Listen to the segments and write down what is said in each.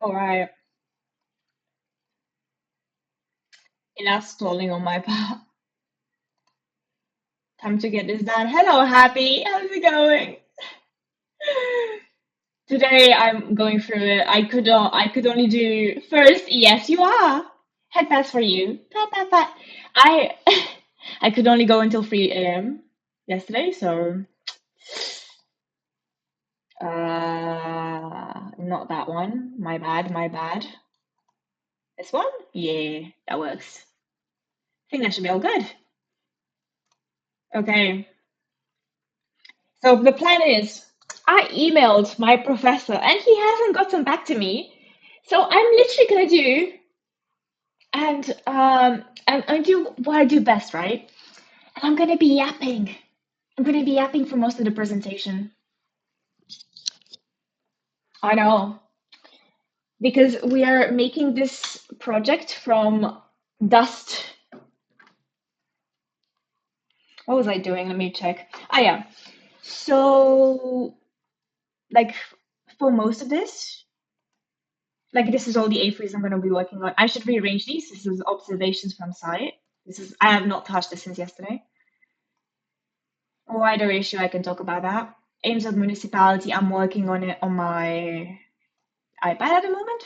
All right, enough stalling on my part. Time to get this done. Hello, Happy. How's it going? Today I'm going through it. I could only do first. Yes, you are. Head pass for you. Pat pat pat. I I could only go until 3 a.m. yesterday, so not that one. My bad, my bad. This one? Yeah, that works. I think that should be all good. Okay. So the plan is I emailed my professor and he hasn't gotten back to me. So I'm literally gonna do and do what I do best, right? And I'm gonna be yapping. I'm gonna be yapping for most of the presentation. I know. Because we are making this project from dust. What was I doing? Let me check. Ah, yeah. So, like, for most of this, like, this is all the A3s I'm going to be working on. I should rearrange these. This is observations from site. I have not touched this since yesterday. A wider issue, I can talk about that. Aims of municipality, I'm working on it on my iPad at the moment.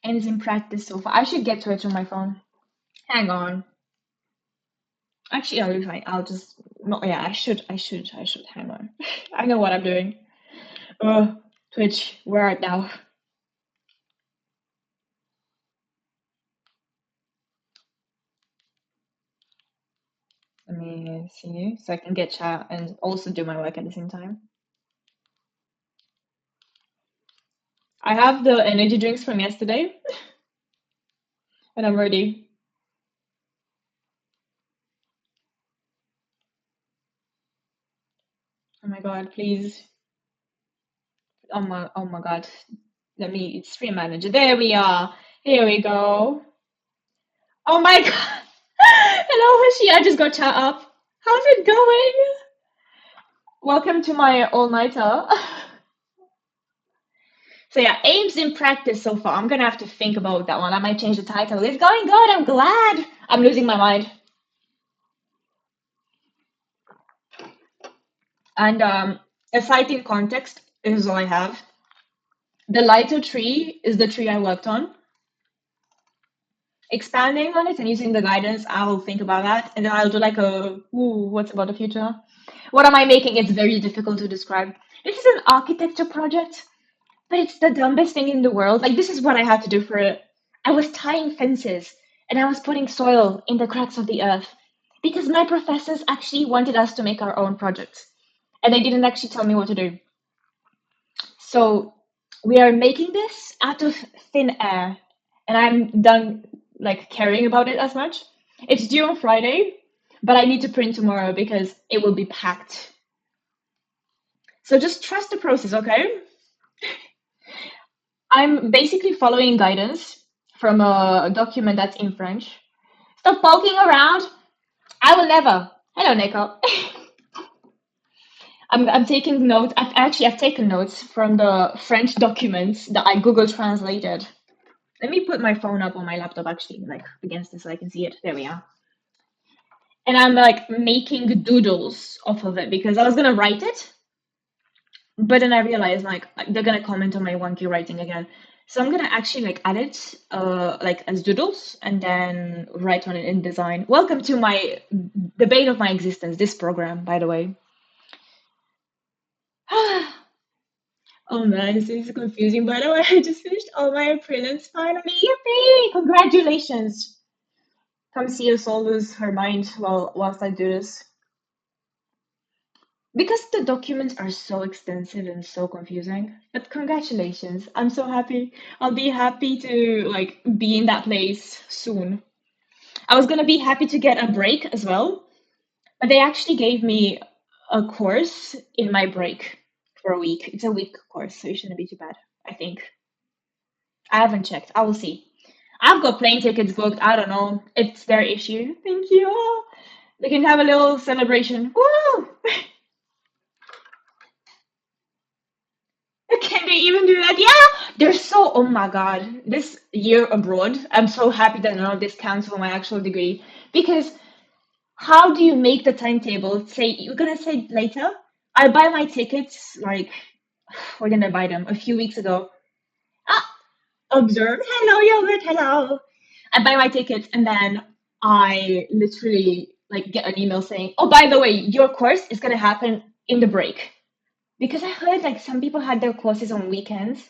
Aims in practice so far. I should get to it on my phone. Hang on. Actually, I'll be fine. I'll just not. Yeah, I should. Hang on. I know what I'm doing. Twitch, where art thou? Let me see you so I can get chat and also do my work at the same time. I have the energy drinks from yesterday, and I'm ready. Oh my god, please. Oh my god. Let me stream manager. There we are. Here we go. Oh my god. Hello, Hashi. I just got chat up. How's it going? Welcome to my all-nighter. So yeah, aims in practice so far. I'm gonna have to think about that one. I might change the title. It's going good. I'm glad. I'm losing my mind. And a citing context is all I have. The lighter tree is the tree I worked on. Expanding on it and using the guidance, I'll think about that. And then I'll do like what's about the future? What am I making? It's very difficult to describe. This is an architecture project, but it's the dumbest thing in the world. Like, this is what I had to do for it. I was tying fences and I was putting soil in the cracks of the earth because my professors actually wanted us to make our own projects and they didn't actually tell me what to do. So we are making this out of thin air, and I'm done like caring about it as much. It's due on Friday, but I need to print tomorrow because it will be packed. So just trust the process, okay? I'm basically following guidance from a document that's in French. Stop poking around. I will never. Hello, Nico. I'm taking notes. I've taken notes from the French documents that I Google translated. Let me put my phone up on my laptop actually, like against this so I can see it. There we are. And I'm like making doodles off of it because I was gonna write it, but then I realized like they're gonna comment on my wonky writing again. So I'm gonna actually like add it like as doodles and then write on it in design. Welcome to my debate of my existence, this program, by the way. Oh man, this is confusing. By the way, I just finished all my prelims finally. Yippee! Congratulations! Come see us all lose her mind whilst I do this. Because the documents are so extensive and so confusing. But congratulations. I'm so happy. I'll be happy to like be in that place soon. I was gonna be happy to get a break as well, but they actually gave me a course in my break for a week. It's a week course, so it shouldn't be too bad, I think. I haven't checked. I will see. I've got plane tickets booked. I don't know. It's their issue. Thank you. Oh, we can have a little celebration. Woo! Can they even do that? Yeah, They're so, oh my God, this year abroad, I'm so happy that none of this counts for my actual degree. Because how do you make the timetable? Say, you're gonna say later? I buy my tickets, like, when did I buy them? A few weeks ago. Ah, observe. Hello, yogurt. Hello. I buy my tickets and then I literally like get an email saying, "Oh, by the way, your course is gonna happen in the break." Because I heard like some people had their courses on weekends.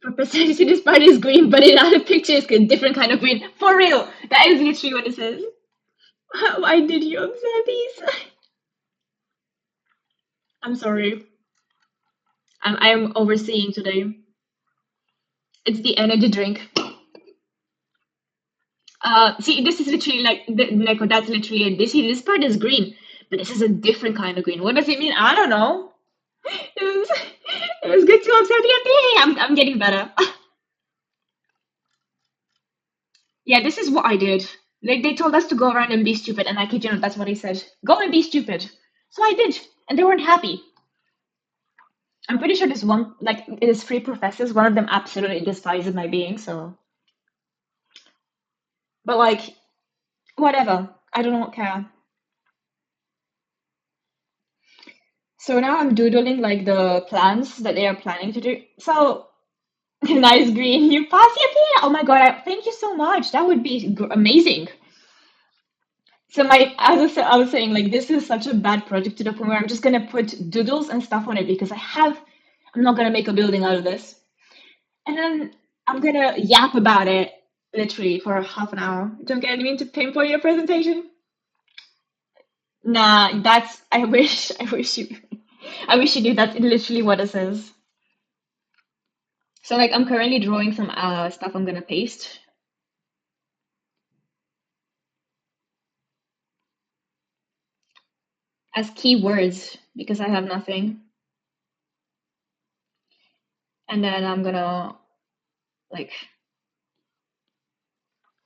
For percentage, this part is green, but in other pictures, a different kind of green. For real, that is literally what it says. Why did you observe these? I'm sorry. I'm overseeing today. It's the energy drink. See, this is literally like Neko, that's literally it. This part is green, but this is a different kind of green. What does it mean? I don't know. It was it was good to observe you. Hey, I'm getting better. Yeah, this is what I did. Like they told us to go around and be stupid, and I kid you not, that's what he said. Go and be stupid. So I did, and they weren't happy. I'm pretty sure this one, like, it is three professors. One of them absolutely despises my being. So, but like, whatever. I don't care. So now I'm doodling like the plans that they are planning to do. So nice green, you pass your Pia. Oh my God, thank you so much. That would be amazing. So I was saying, like, this is such a bad project to the point where I'm just gonna put doodles and stuff on it because I'm not gonna make a building out of this. And then I'm gonna yap about it literally for half an hour. Don't get me to pinpoint your presentation. Nah, I wish you knew that's literally what it says. So like I'm currently drawing some stuff I'm gonna paste as keywords because I have nothing. And then I'm gonna like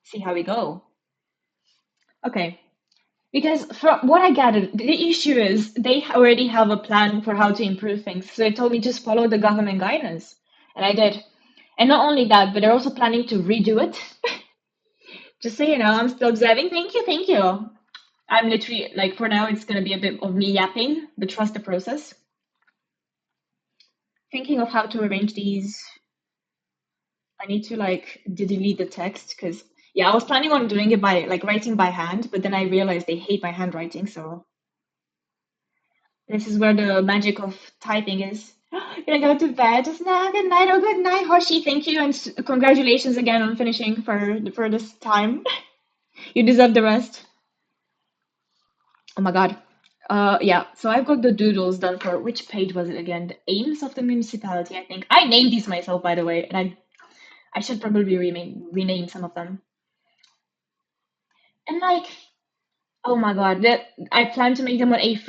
see how we go. Okay. Because from what I gathered, the issue is they already have a plan for how to improve things. So they told me just follow the government guidance. And I did. And not only that, but they're also planning to redo it. Just so you know, I'm still observing. Thank you, thank you. I'm literally like for now it's gonna be a bit of me yapping, but trust the process. Thinking of how to arrange these. I need to like delete the text because yeah, I was planning on doing it by like writing by hand, but then I realized they hate my handwriting, so this is where the magic of typing is. Gonna go to bed. Just now, good night. Oh, good night, Hoshi. Thank you and congratulations again on finishing for this time. You deserve the rest. Oh my God. Yeah. So I've got the doodles done for which page was it again? The aims of the municipality. I think I named these myself, by the way, and I should probably rename some of them. And like, oh my God, I plan to make them on A3,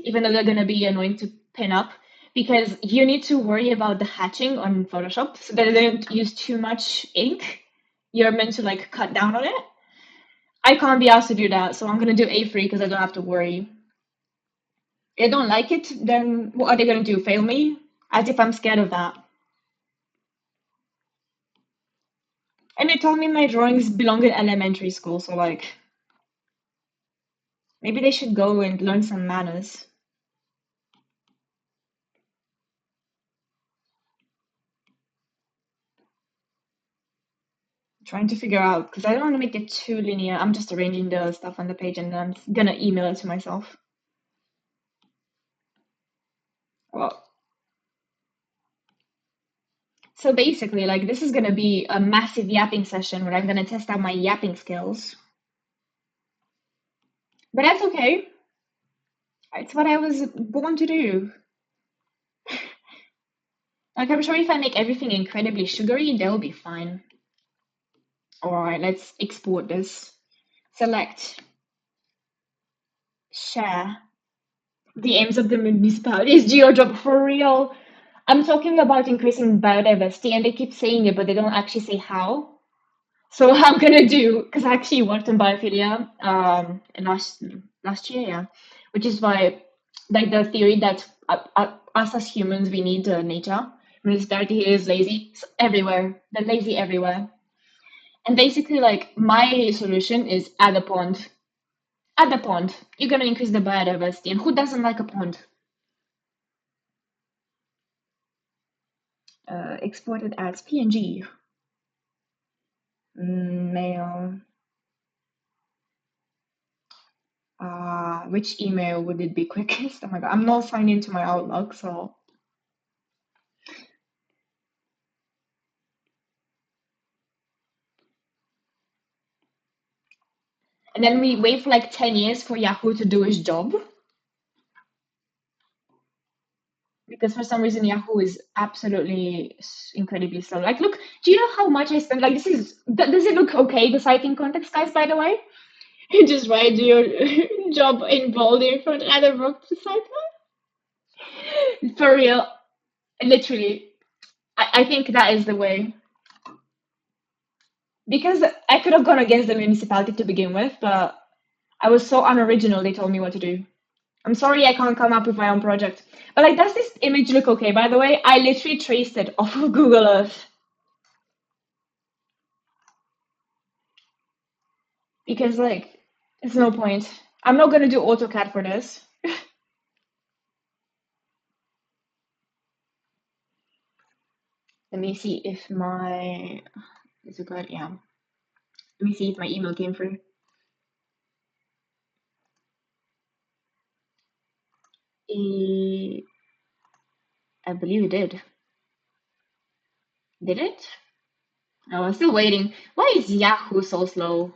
even though they're gonna be annoying to pin up, because you need to worry about the hatching on Photoshop so that they don't use too much ink. You're meant to like cut down on it. I can't be asked to do that, so I'm gonna do A3 because I don't have to worry. If they don't like it, then what are they gonna do? Fail me? As if I'm scared of that. And they told me my drawings belong in elementary school, so like maybe they should go and learn some manners. Trying to figure out because I don't want to make it too linear. I'm just arranging the stuff on the page and I'm gonna email it to myself. Well, so basically, like this is gonna be a massive yapping session where I'm gonna test out my yapping skills. But that's okay. It's what I was born to do. Like I'm sure if I make everything incredibly sugary, they'll be fine. All right, let's export this. Select, share. The aims of the municipality is geodrop for real. I'm talking about increasing biodiversity, and they keep saying it, but they don't actually say how. So what I'm gonna do, because I actually worked on biophilia last year, yeah, which is why like the theory that us as humans, we need nature. Municipality is lazy. It's everywhere. They're lazy everywhere. And basically, like, my solution is add a pond. Add a pond. You're gonna increase the biodiversity. And who doesn't like a pond? Exported as PNG. Mail. Which email would it be quickest? Oh my God, I'm not signed into my Outlook, so. And then we wait for like 10 years for Yahoo to do his job. Because for some reason Yahoo is absolutely incredibly slow. Like, look, do you know how much I spent? Like, does it look okay, the citing context, guys, by the way? You just write your job in bold in front and I wrote the cite one. For real, literally, I think that is the way. Because I could have gone against the municipality to begin with, but I was so unoriginal, they told me what to do. I'm sorry I can't come up with my own project. But like, does this image look okay? By the way, I literally traced it off of Google Earth because like, it's no point. I'm not gonna do AutoCAD for this. Let me see if my, is it good? Yeah. Let me see if my email came through. Eh, I believe it did. Did it? Oh, I'm still waiting. Why is Yahoo so slow?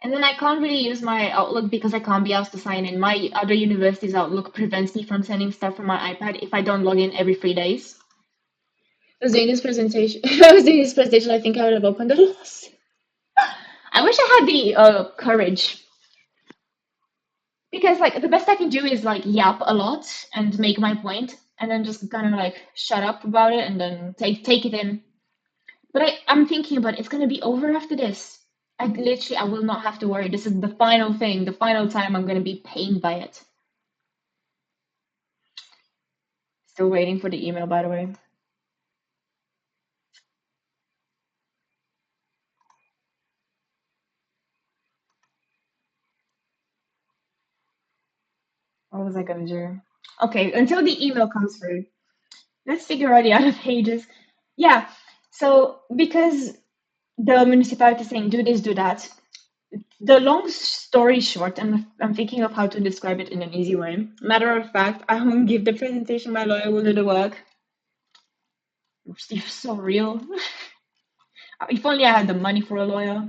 And then I can't really use my Outlook because I can't be asked to sign in. My other university's Outlook prevents me from sending stuff from my iPad if I don't log in every 3 days. I was doing this presentation. I was doing this presentation. I think I would have opened the loss. I wish I had the courage because like the best I can do is like yap a lot and make my point, and then just kind of like shut up about it and then take it in. But I'm thinking about it, it's gonna be over after this. I will not have to worry. This is the final thing, the final time I'm gonna be pained by it. Still waiting for the email, by the way. What was I gonna do? Okay, until the email comes through. Let's figure out the other pages. Yeah, so because the municipality is saying do this, do that. The long story short, and I'm thinking of how to describe it in an easy way. Matter of fact, I won't give the presentation, my lawyer will do the work. You're so real. If only I had the money for a lawyer.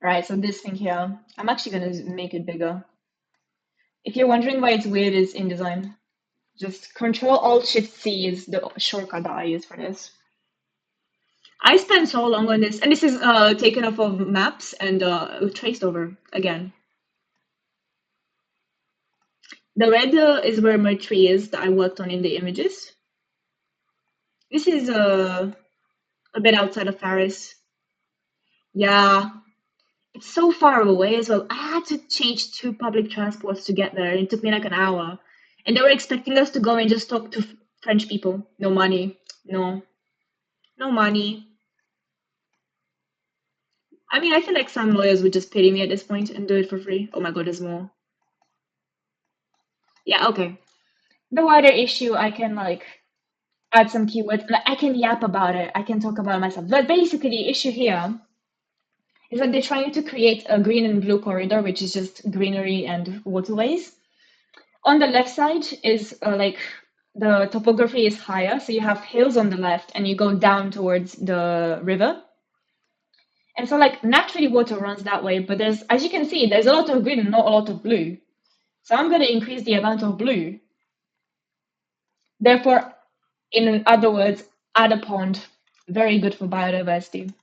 Right, so this thing here, I'm actually gonna make it bigger. If you're wondering why it's weird, it's InDesign. Just Control Alt Shift C is the shortcut that I use for this. I spent so long on this, and this is taken off of maps and traced over again. The red is where my tree is that I worked on in the images. This is a bit outside of Paris. Yeah, it's so far away as well. I had to change 2 public transports to get there. It took me like an hour. And they were expecting us to go and just talk to French people. No money. No. No money. I mean, I feel like some lawyers would just pity me at this point and do it for free. Oh my god, there's more. Yeah, okay. The wider issue, I can like add some keywords. Like, I can yap about it. I can talk about it myself. But basically, the issue here is that they're trying to create a green and blue corridor, which is just greenery and waterways. On the left side is like the topography is higher, so you have hills on the left and you go down towards the river. And so like naturally water runs that way, but there's, as you can see, there's a lot of green and not a lot of blue. So I'm going to increase the amount of blue. Therefore, in other words, add a pond. Very good for biodiversity.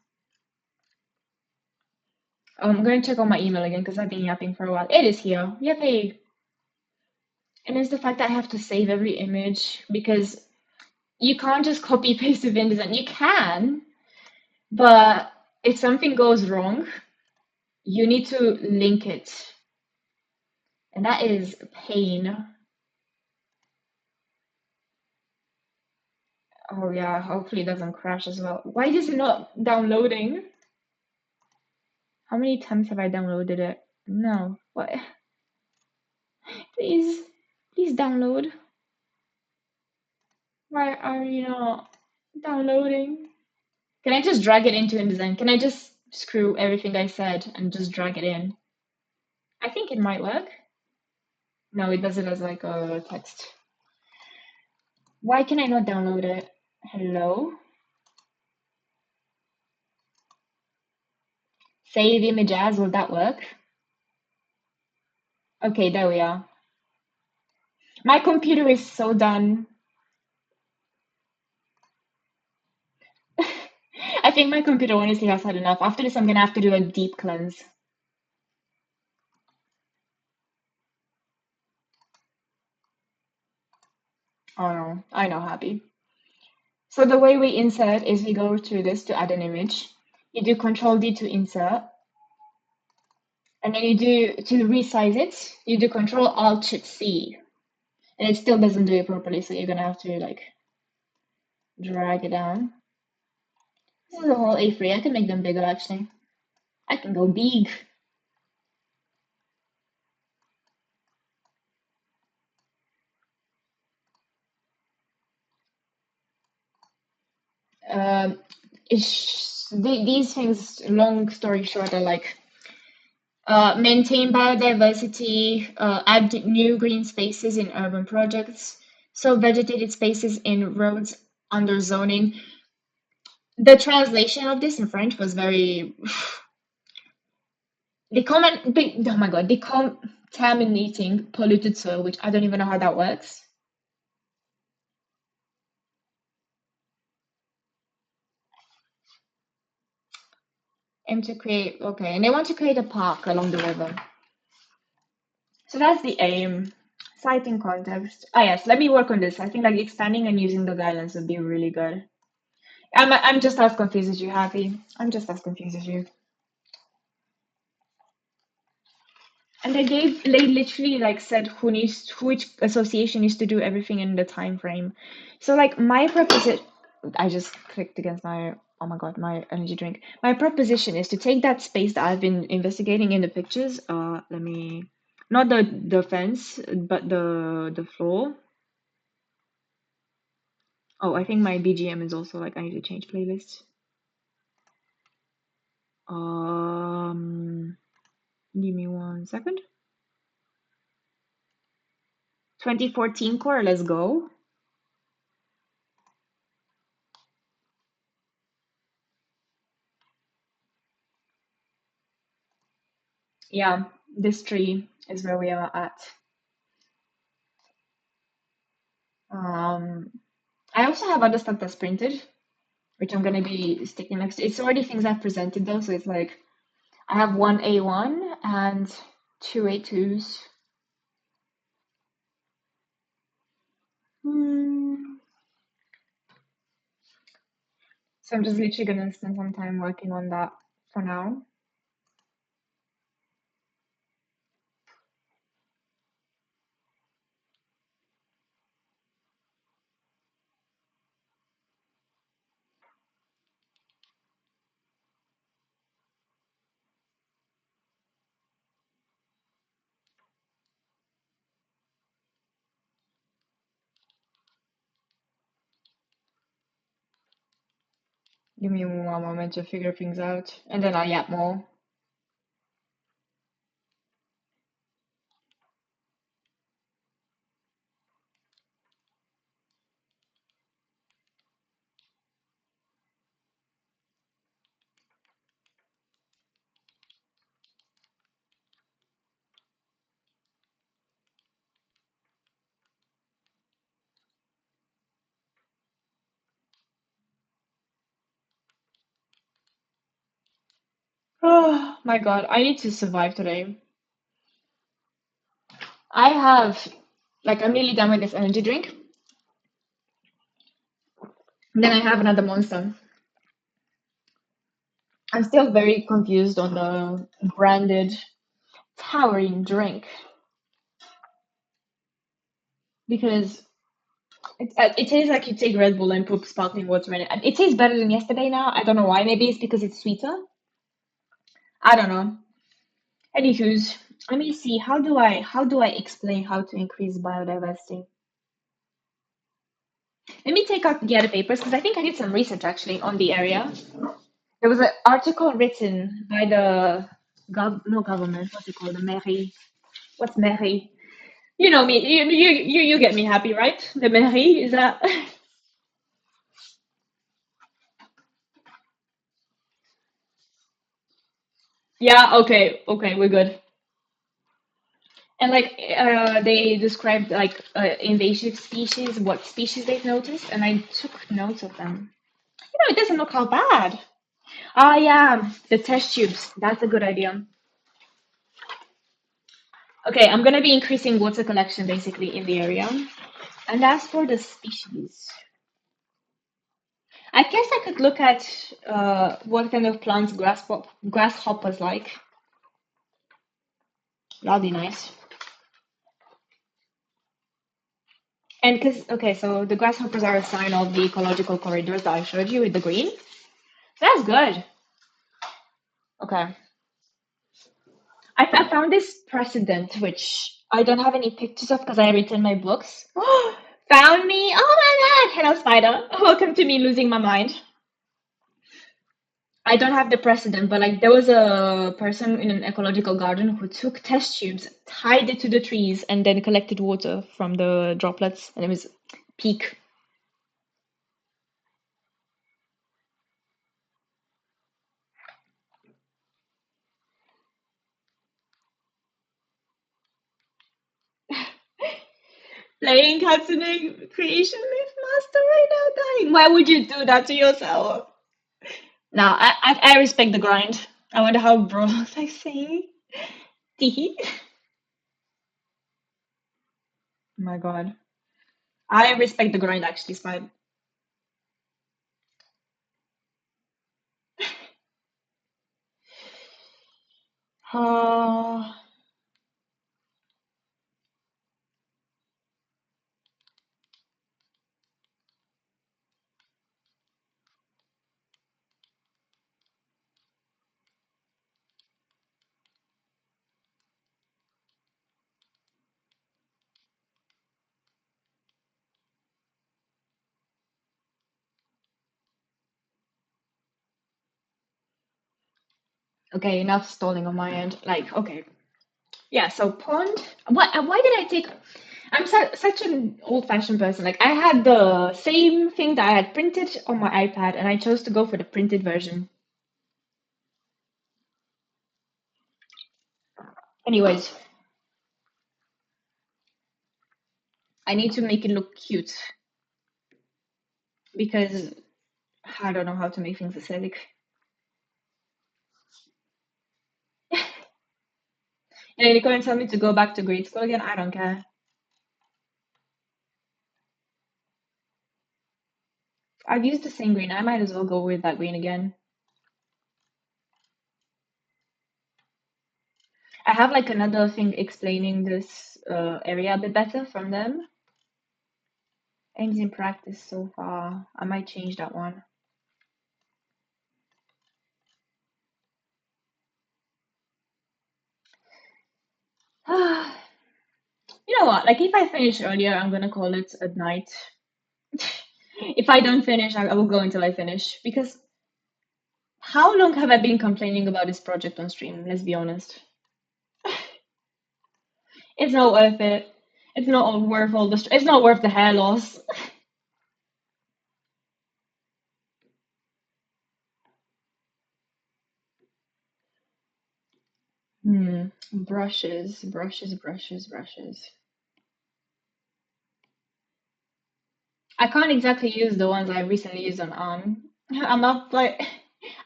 I'm going to check on my email again because I've been yapping for a while. It is here. Yippee! And it's the fact that I have to save every image because you can't just copy paste with InDesign. You can, but if something goes wrong, you need to link it. And that is pain. Oh yeah, hopefully it doesn't crash as well. Why is it not downloading? How many times have I downloaded it? No. What? Please, please download. Why are you not downloading? Can I just drag it into InDesign? Can I just screw everything I said and just drag it in? I think it might work. No, it does it as like a text. Why can I not download it? Hello? Save image as, will that work? Okay, there we are. My computer is so done. I think my computer honestly has had enough. After this, I'm gonna have to do a deep cleanse. Oh no, I know, happy. So the way we insert is we go through this to add an image. You do Control D to insert, and then you do to resize it, you do Control Alt Shift C, and it still doesn't do it properly, so you're gonna have to like drag it down. This is a whole A3. I can make them bigger actually. I can go big. Um, these things, long story short, are like maintain biodiversity, add new green spaces in urban projects, so vegetated spaces in roads under zoning. The translation of this in French was very, oh my God, decontaminating polluted soil, which I don't even know how that works. Aim to create, okay, and they want to create a park along the river. So that's the aim. Citing context. Ah, yes, let me work on this. I think like expanding and using the guidelines would be really good. I'm just as confused as you, Happy. I'm just as confused as you. And they literally like said which association needs to do everything in the time frame. So like my proposition, I just clicked against my, oh my God, my energy drink. My proposition is to take that space that I've been investigating in the pictures. Let me, not the fence, but the floor. Oh, I think my BGM is also like I need to change playlist. Um, Give me 1 second. 2014 core, let's go. Yeah, this tree is where we are at. Um, I also have other stuff that's printed, which I'm gonna be sticking next to. It's already things I've presented though, so it's like I have one A1 and two A2s. Hmm. So I'm just literally gonna spend some time working on that for now. Give me 1 moment to figure things out, and then I'll yap more. Oh my God, I need to survive today. I have, like, I'm nearly done with this energy drink. Then I have another monster. I'm still very confused on the branded towering drink. because it tastes like you take Red Bull and put sparkling water in it. And it tastes better than yesterday now. I don't know why. Maybe it's because it's sweeter. I don't know. Anywho's, let me see. How do I explain how to increase biodiversity? Let me take out the other papers because I think I did some research actually on the area. There was an article written by the no government. What's it called? The mairie. What's mairie? You know me. You get me happy, right? The mairie is that? Yeah. Okay. Okay. We're good. And like they described like invasive species, what species they've noticed, and I took notes of them. It doesn't look how bad. Ah, yeah, the test tubes. That's a good idea. Okay, I'm gonna be increasing water collection basically in the area. And as for the species, I guess I could look at what kind of plants grasshoppers like. That'll be nice. And because, okay, so the grasshoppers are a sign of the ecological corridors that I showed you with the green. That's good. Okay. I found this precedent, which I don't have any pictures of because I written my books. Found me! Oh my God! Hello, spider. Welcome to me losing my mind. I don't have the precedent, but like there was a person in an ecological garden who took test tubes, tied it to the trees, and then collected water from the droplets, and it was peak. Playing Hatsune Creation with Master right now, dying. Why would you do that to yourself? No, I respect the grind. I wonder how bro was like saying. Teehee. Oh my God. I respect the grind actually, Spide. Uh, okay, enough stalling on my end. Like, okay. Yeah, so pond. Why did I take? I'm such an old-fashioned person. Like, I had the same thing that I had printed on my iPad, and I chose to go for the printed version. Anyways, I need to make it look cute because I don't know how to make things aesthetic. And you're going to tell me to go back to grade school again? I don't care. I've used the same green. I might as well go with that green again. I have like another thing explaining this area a bit better from them. Aims in practice so far. I might change that one. You know what? Like if I finish earlier, I'm gonna call it at night. If I don't finish, I will go until I finish. Because how long have I been complaining about this project on stream? Let's be honest. It's not worth it. It's not worth all the. It's not worth the hair loss. Brushes, brushes, brushes, brushes. I can't exactly use the ones I recently used on Arm. I'm not like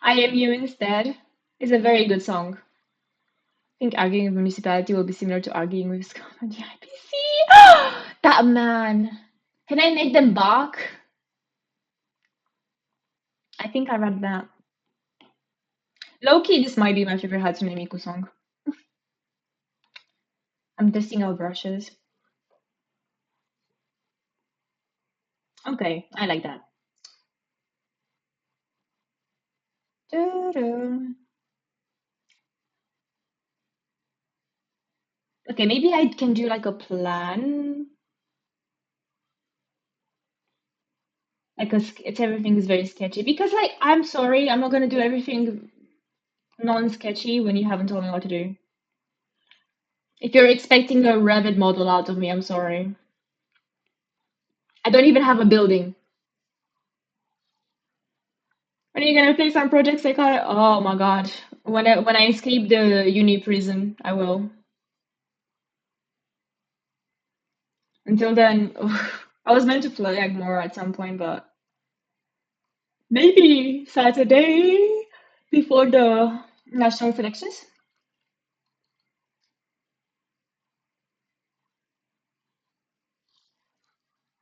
I am you instead. It's a very good song. I think arguing with municipality will be similar to arguing with scum and the IPC. That man. Can I make them bark? I think I read that. Low-key, this might be my favorite Hatsune Miku song. I'm testing out brushes. Okay, I like that. Doo-doo. Okay, maybe I can do like a plan. Like it's everything is very sketchy because like I'm sorry, I'm not gonna do everything non-sketchy when you haven't told me what to do. If you're expecting a Revit model out of me, I'm sorry. I don't even have a building. When are you gonna play some projects like that? Oh my God. When I escape the uni prison, I will. Until then, I was meant to play more at some point, but maybe Saturday before the national selections.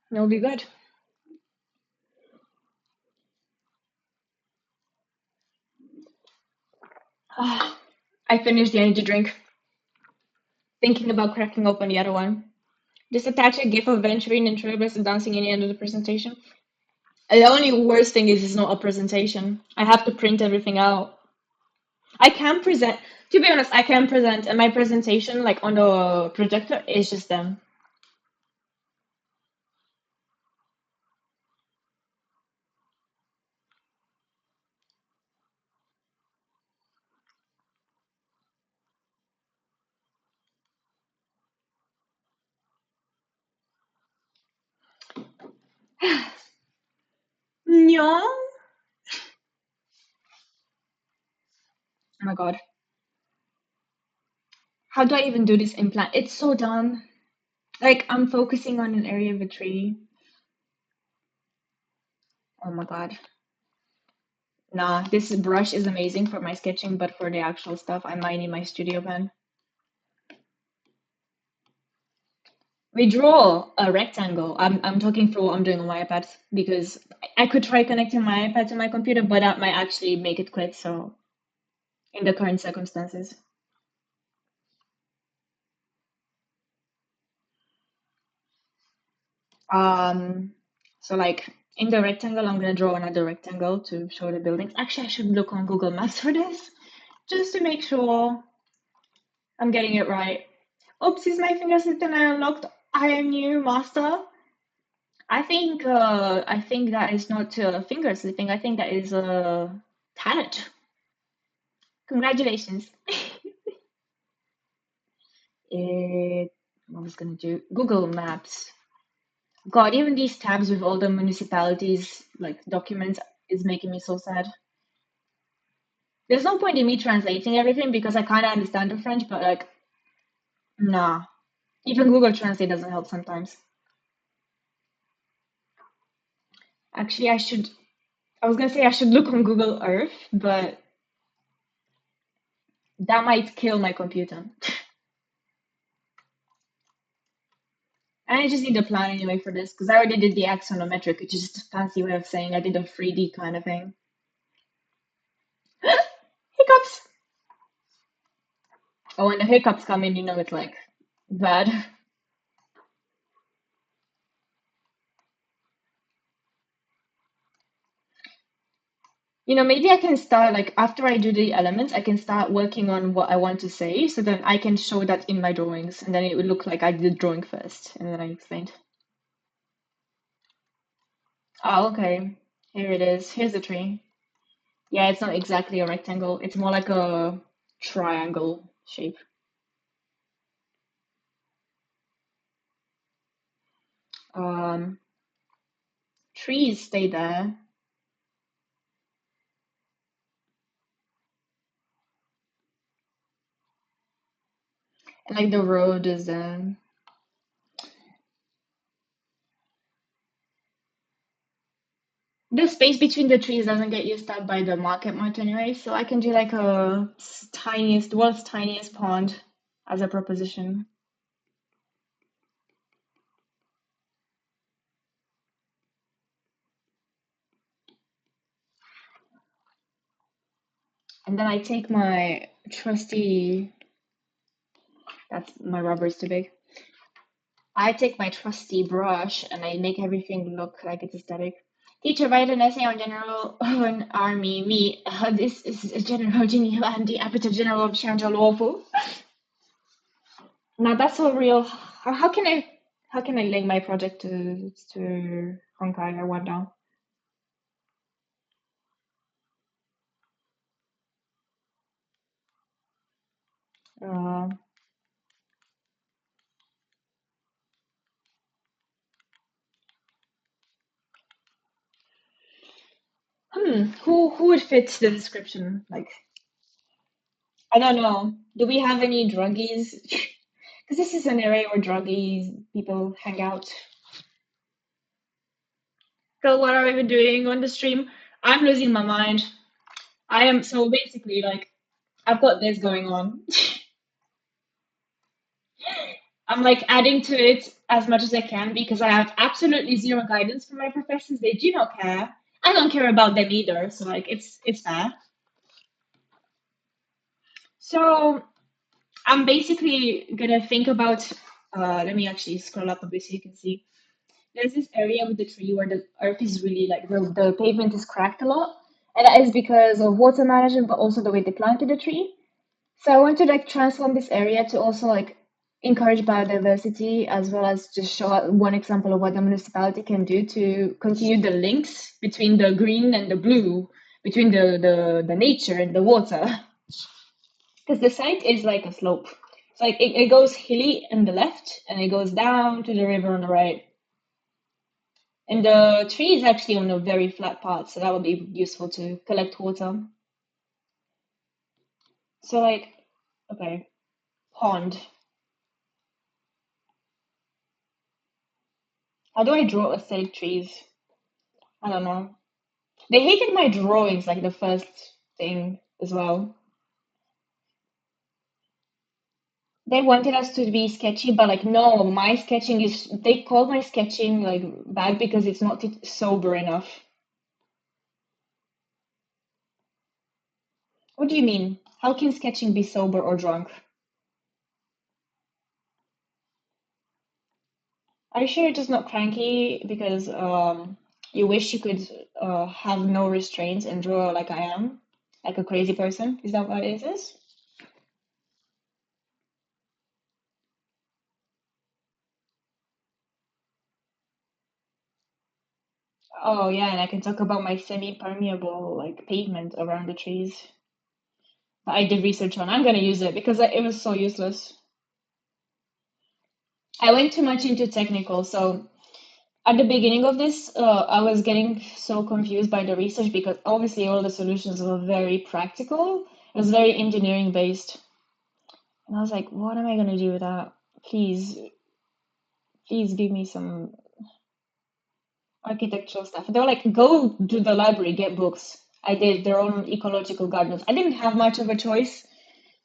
It'll be good. I finished the energy drink, thinking about cracking open the other one. Just attach a GIF of Venturing and Travis dancing in the end of the presentation. And the only worst thing is it's not a presentation. I have to print everything out. I can present, to be honest, I can present, and my presentation, like on the projector, is just them. No. Oh my God. How do I even do this implant? It's so dumb. Like, I'm focusing on an area of a tree. Oh my God. Nah, this brush is amazing for my sketching, but for the actual stuff, I might need my studio pen. We draw a rectangle. I'm talking through what I'm doing on my iPad because I could try connecting my iPad to my computer, but that might actually make it quit. So, in the current circumstances, um, so like in the rectangle, I'm gonna draw another rectangle to show the buildings. Actually, I should look on Google Maps for this just to make sure I'm getting it right. Oopsies, my finger system I unlocked. I am new master. I think that is not finger slipping. I think that is talent. Congratulations. It, what was gonna do? Google Maps. God, even these tabs with all the municipalities like documents is making me so sad. There's no point in me translating everything because I kind of understand the French, but like, nah. Even Google Translate doesn't help sometimes. Actually, I should. I was gonna say I should look on Google Earth, but that might kill my computer. And I just need a plan anyway for this because I already did the axonometric, which is just a fancy way of saying I did a 3D kind of thing. Hiccups! Oh, when the hiccups come in, you know it's like bad. Maybe I can start like after I do the elements, I can start working on what I want to say so then I can show that in my drawings and then it would look like I did the drawing first and then I explained. Oh, okay. Here it is. Here's the tree. Yeah, it's not exactly a rectangle. It's more like a triangle shape. Um, Trees stay there. And like the road is the space between the trees doesn't get used up by the market much anyway, so I can do like a tiniest, world's tiniest pond as a proposition. And then I take my trusty, that's my rubber is too big. I take my trusty brush and I make everything look like it's aesthetic. Teacher, write an essay on General on Army. Me, this is General Jimmy and the Aperture General Chanjo Lawful. Now that's so real. How can I link my project to Honkai? I wonder. Uh, who would fit the description? Like, I don't know. Do we have any druggies? Because this is an area where druggies people hang out. So what are we doing on the stream? I'm losing my mind. I am so basically like I've got this going on. I'm like adding to it as much as I can because I have absolutely zero guidance from my professors. They do not care. I don't care about them either. So like it's fair. So I'm basically gonna think about let me actually scroll up a bit so you can see. There's this area with the tree where the earth is really like the pavement is cracked a lot. And that is because of water management, but also the way they planted the tree. So I want to like transform this area to also like encourage biodiversity as well as just show one example of what the municipality can do to continue the links between the green and the blue, between the nature and the water. Because the site is like a slope. It's like it goes hilly on the left and it goes down to the river on the right. And the tree is actually on a very flat part, so that would be useful to collect water. So like, okay, pond. How do I draw aesthetic trees? I don't know. They hated my drawings like the first thing as well. They wanted us to be sketchy, but like no, my sketching is they called my sketching like bad because it's not sober enough. What do you mean? How can sketching be sober or drunk? Are you sure it is not cranky because you wish you could have no restraints and draw like I am, like a crazy person? Is that what it is? Oh yeah, and I can talk about my semi-permeable like pavement around the trees that I did research on. I'm gonna use it because it was so useless. I went too much into technical, so at the beginning of this, I was getting so confused by the research because obviously all the solutions were very practical. It was very engineering based. And I was like, what am I gonna do with that? Please, please give me some architectural stuff. They were like, go to the library, get books. I did their own ecological gardens. I didn't have much of a choice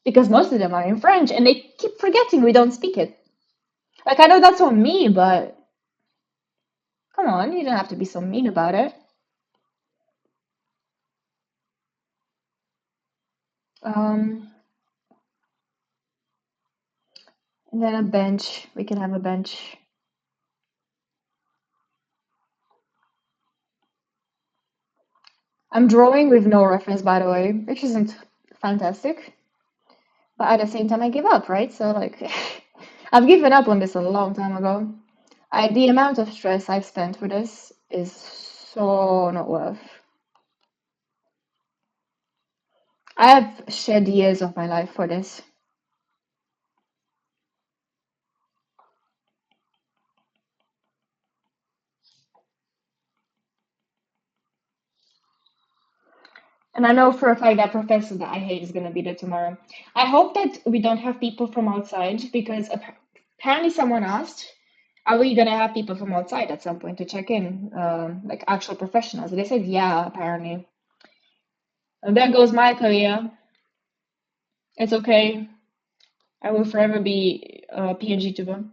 because most of them are in French and they keep forgetting we don't speak it. Like, I know that's on me, but come on, you don't have to be so mean about it. Um, and then a bench. We can have a bench. I'm drawing with no reference, by the way, which isn't fantastic. But at the same time, I give up, right? So, like, I've given up on this a long time ago. The amount of stress I've spent for this is so not worth. I have shed years of my life for this. And I know for a fact that professor that I hate is going to be there tomorrow. I hope that we don't have people from outside because apparently someone asked, are we going to have people from outside at some point to check in, like actual professionals? They said, yeah, apparently. And there goes my career. It's okay. I will forever be a PNG tuber.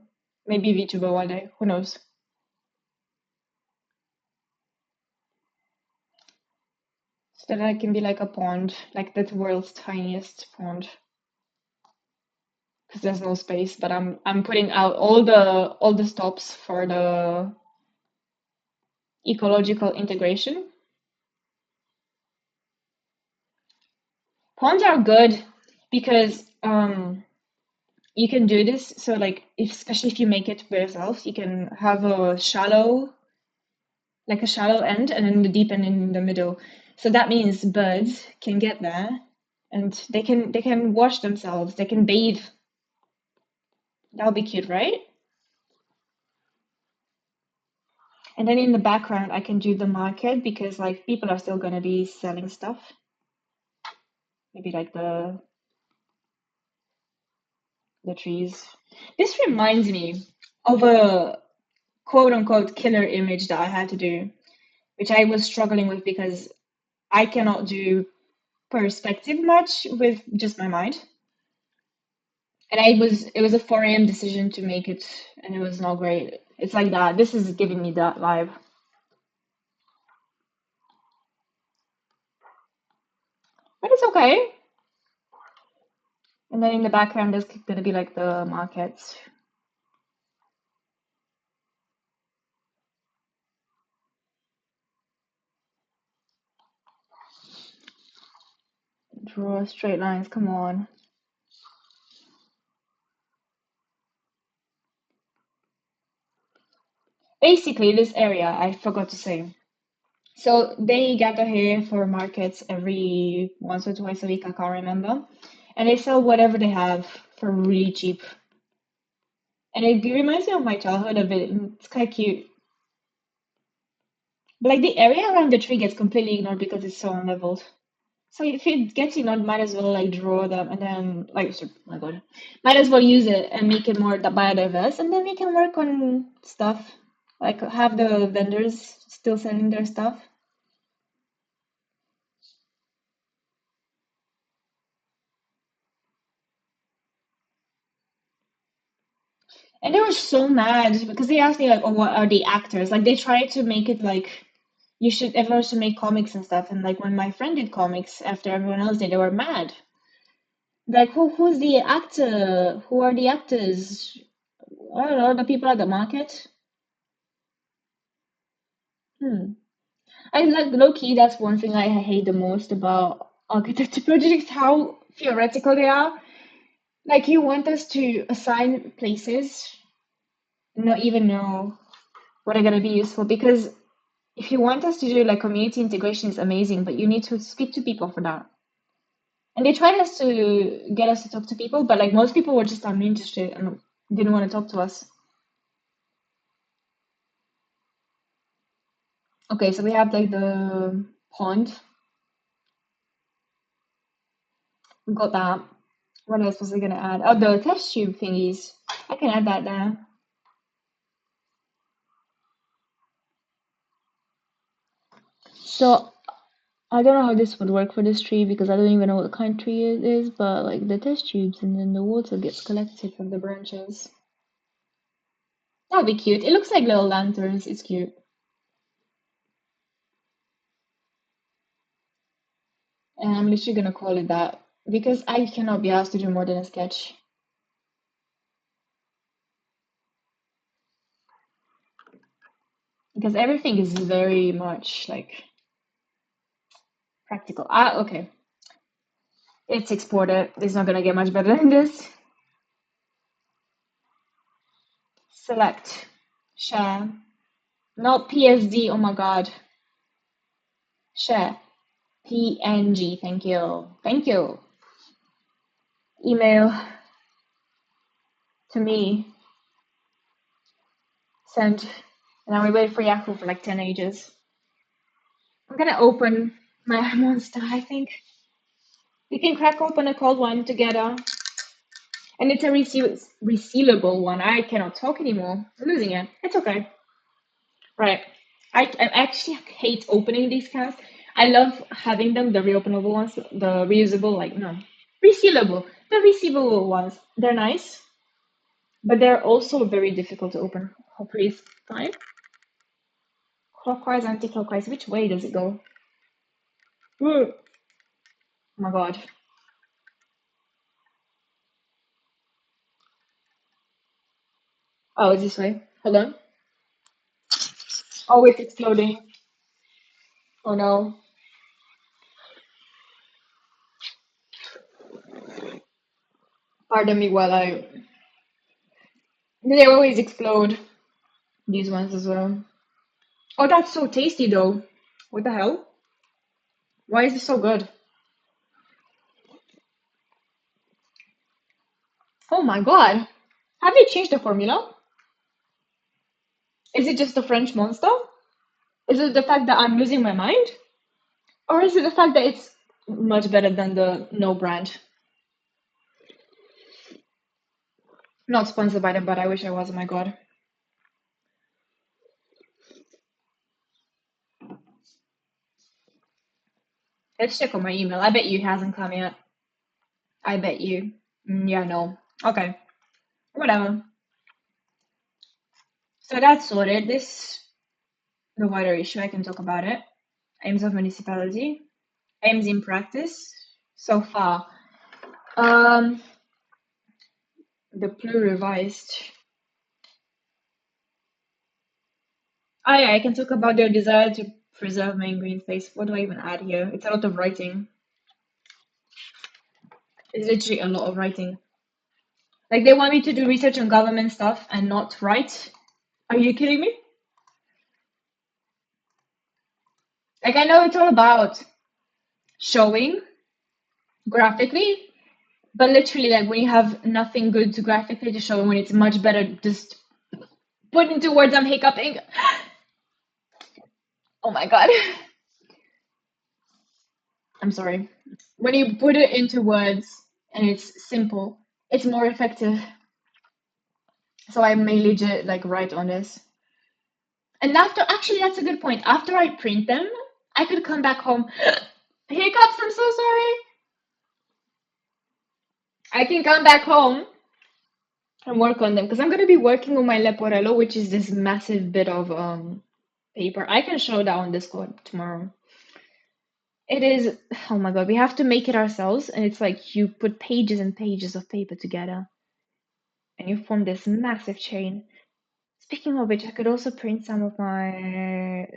Maybe VTuber one day. Who knows? So that I can be like a pond, like the world's tiniest pond. because there's no space, but I'm putting out all the stops for the ecological integration. Ponds are good because you can do this. So like if, especially if you make it by yourself, you can have a shallow end and then the deep end in the middle. So that means birds can get there and they can wash themselves, they can bathe. That'll be cute, right? And then in the background I can do the market because like people are still gonna be selling stuff. Maybe like the trees. This reminds me of a quote unquote killer image that I had to do, which I was struggling with because I cannot do perspective much with just my mind. And it was a 4 a.m. decision to make it, and it was not great. It's like that. This is giving me that vibe. But it's okay. And then in the background there's gonna be like the markets. Draw straight lines, come on. Basically, this area, I forgot to say. So they gather here for markets every once or twice a week, I can't remember. And they sell whatever they have for really cheap. And it reminds me of my childhood a bit. And it's kind of cute. But like the area around the tree gets completely ignored because it's so unleveled. So if it gets ignored, might as well like draw them and then like, oh my God, might as well use it and make it more biodiverse. And then we can work on stuff. Like have the vendors still selling their stuff. And they were so mad because they asked me like, "Oh, what are the actors?" Like they tried to make it like everyone should make comics and stuff. And like when my friend did comics after everyone else did, they were mad. Like who's the actor? Who are the actors? I don't know, the people at the market. Hmm. I like low key. That's one thing I hate the most about architecture projects. How theoretical they are. Like you want us to assign places, not even know what are gonna be useful because if you want us to do like community integration is amazing, but you need to speak to people for that. And they tried us to get us to talk to people, but like most people were just uninterested and didn't want to talk to us. Okay, so we have like the pond. We got that. What else was I gonna add? Oh, the test tube thingies. I can add that there. So I don't know how this would work for this tree because I don't even know what kind of tree it is, but like the test tubes and then the water gets collected from the branches. That'll be cute. It looks like little lanterns. It's cute. And I'm literally gonna call it that because I cannot be asked to do more than a sketch because everything is very much like practical. Ah, okay. It's exported. It's not gonna get much better than this. Select, share, not PSD. Oh my God. Share, PNG. Thank you. Thank you. Email to me. Send. And then we wait for Yahoo for like 10 ages. I'm gonna open my monster, I think. We can crack open a cold one together. And it's a resealable one. I cannot talk anymore. I'm losing it. It's okay. Right. I actually hate opening these cans. I love having them, the reopenable ones, the reusable, like, no, resealable. The resealable ones. They're nice, but they're also very difficult to open. Hopefully it's fine. Clockwise, anti-clockwise. Which way does it go? Ooh. Oh my God. Oh, it's this way. Hold on. Oh, it's exploding. Oh no. Pardon me while I. They always explode. These ones as well. Oh, that's so tasty though. What the hell? Why is it so good? Oh my god. Have you changed the formula? Is it just the French monster? Is it the fact that I'm losing my mind? Or is it the fact that it's much better than the no brand? Not sponsored by them, but I wish I was. Oh my god. Let's check on my email. I bet you it hasn't come yet. I bet you. Yeah, no. Okay. Whatever. So that's sorted. This the wider issue. I can talk about it. Aims of municipality. Aims in practice. So far. Um, the Plu revised. Oh yeah, I can talk about their desire to preserve main green space. What do I even add here? It's a lot of writing. It's literally a lot of writing. Like they want me to do research on government stuff and not write. Are you kidding me? Like I know it's all about showing graphically, but literally like when you have nothing good to graphically to show, when it's much better just put into words. I'm hiccuping. Oh my god. I'm sorry. When you put it into words and it's simple, it's more effective. So I mainly just like write on this. And after, actually, that's a good point. After I print them, I could come back home. Hiccups, I'm so sorry. I can come back home and work on them because I'm going to be working on my Leporello, which is this massive bit of paper. I can show that on Discord tomorrow. It is, oh my God, we have to make it ourselves. And it's like you put pages and pages of paper together and you form this massive chain. Speaking of which, I could also print some of my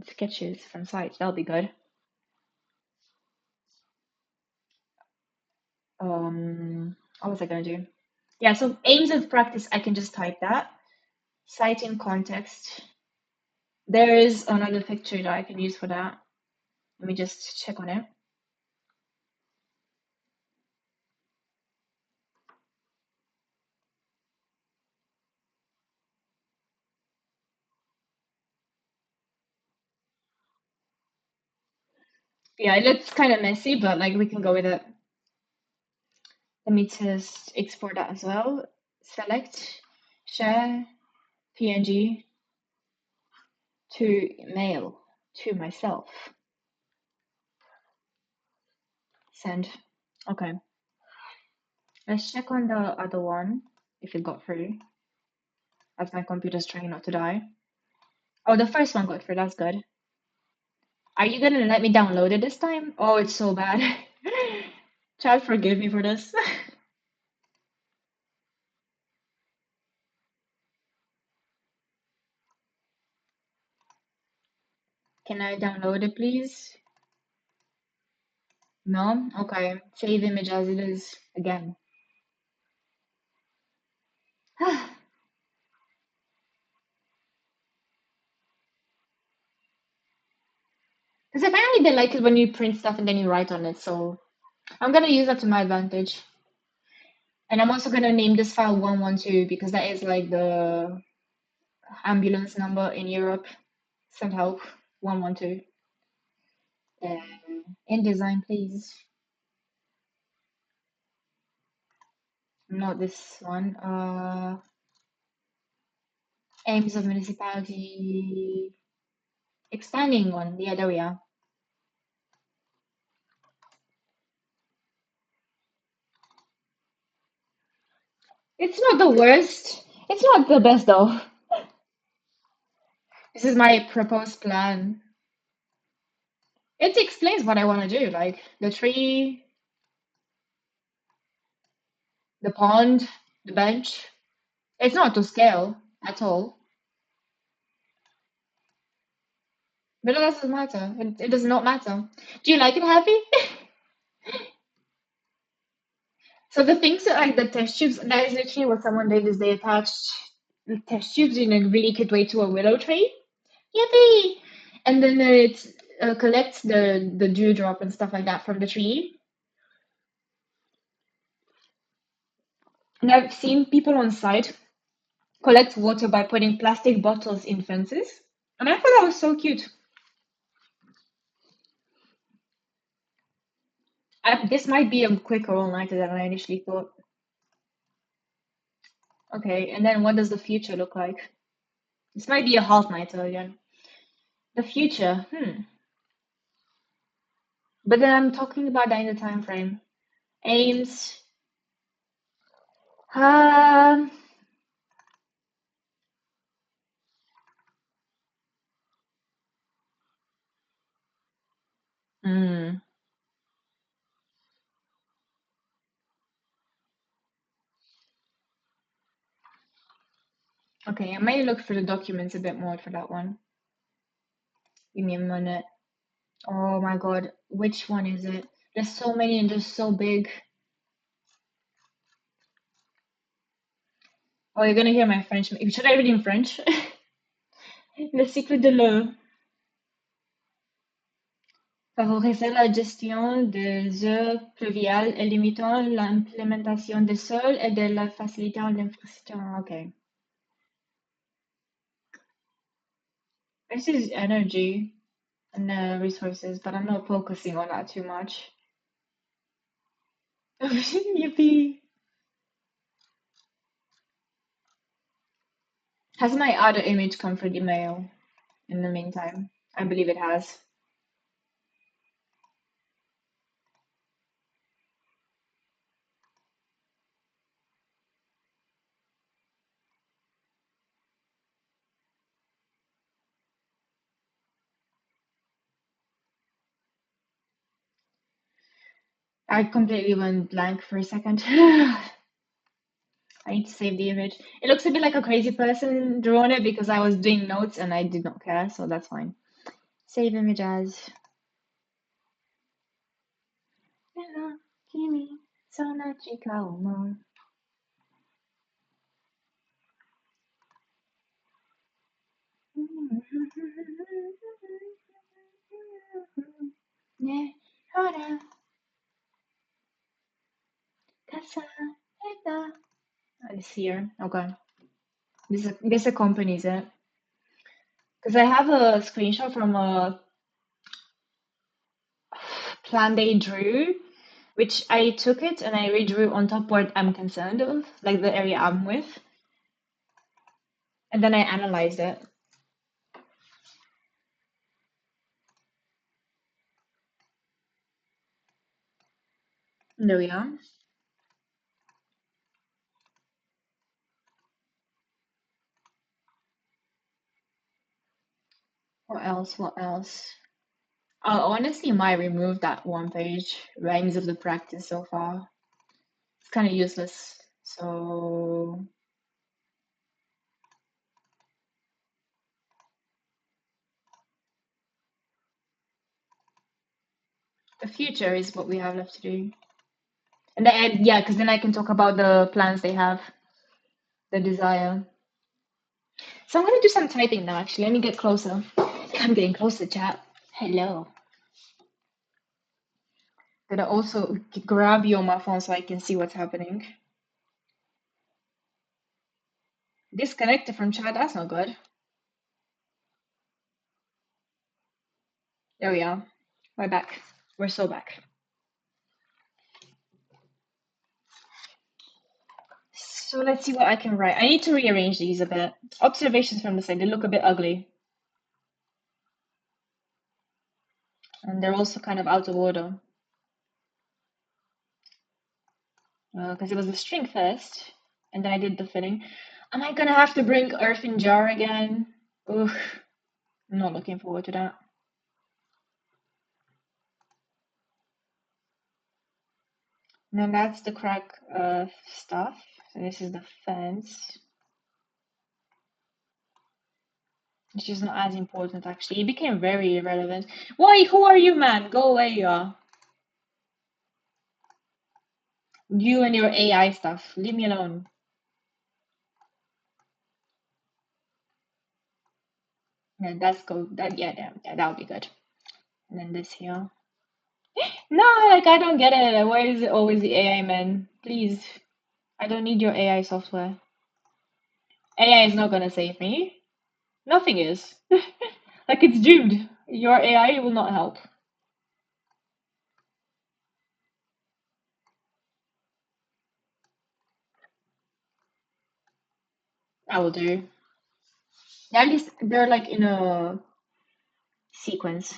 sketches from sites. That'll be good. What was I gonna do? Yeah, so aims of practice, I can just type that. Cite in context. There is another picture that I can use for that. Let me just check on it. Yeah, it looks kind of messy, but like we can go with it. Let me just export that as well. Select, share, PNG to mail to myself. Send. Okay. Let's check on the other one if it got through. As my computer's trying not to die. Oh, the first one got through. That's good. Are you gonna let me download it this time? Oh, it's so bad. Child, forgive me for this. Can I download it, please? No? Okay. Save image as it is again. Because apparently they like it when you print stuff and then you write on it, so I'm gonna use that to my advantage. And I'm also gonna name this file 112 because that is like the ambulance number in Europe. Send help 112. InDesign, please. Not this one. Aims of municipality. Expanding one. Yeah, there we are. It's not the worst. It's not the best though. This is my proposed plan. It explains what I want to do, like the tree, the pond, the bench. It's not to scale at all. But it doesn't matter. It does not matter. Do you like it heavy? So the things that like the test tubes, that is literally what someone did is they attached the test tubes in a really cute way to a willow tree. Yippee! And then it collects the dewdrop and stuff like that from the tree. And I've seen people on site collect water by putting plastic bottles in fences. And I thought that was so cute. This might be a quicker all-nighter than I initially thought. Okay, and then what does the future look like? This might be a half-nighter again. The future, But then I'm talking about that in the time frame. Aims. Um, hmm. Okay, I might look for the documents a bit more for that one. Give me a minute. Oh my God, which one is it? There's so many and they're so big. Oh, you're gonna hear my French. Should I read in French? Le cycle de l'eau favorisait la gestion des eaux pluviales et limitant l'implémentation des sols et de la facilitant l'infrastructure. Okay. This is energy and resources, but I'm not focusing on that too much. Yippee! Has my other image come through the mail in the meantime? I believe it has. I completely went blank for a second. I need to save the image. It looks a bit like a crazy person drew on it because I was doing notes and I did not care, so that's fine. Save image as. Hello, Kimi, Sonachika Omo. Ne, hora, kasa, eta. It's here. Okay. This accompanies it. Because I have a screenshot from a plan they drew, which I took it and I redrew on top what I'm concerned of, like the area I'm with, and then I analyzed it. There we are. What else? What else? I honestly might remove that one page, rhymes of the practice so far. It's kind of useless. So the future is what we have left to do. And then, yeah, because then I can talk about the plans they have, the desire. So I'm gonna do some typing now, actually. Let me get closer. I'm getting closer, chat. Hello. Gonna also grab you on my phone so I can see what's happening. Disconnected from chat, that's not good. There we are. We're back. We're so back. So let's see what I can write. I need to rearrange these a bit. Observations from the side, they look a bit ugly. And they're also kind of out of order. Because it was the string first, and then I did the filling. Am I gonna have to bring earthen jar again? Ugh, I'm not looking forward to that. And then that's the crack stuff. So this is the fence. Which is not as important actually. It became very irrelevant. Why? Who are you, man? Go away, you and your AI stuff. Leave me alone. Yeah, that's good. Yeah, that'll be good. And then this here. No, like I don't get it. Why is it always the AI man? Please, I don't need your AI software. AI is not gonna save me. Nothing is. Like it's doomed. Your AI will not help. I will do. At least they're like in a sequence.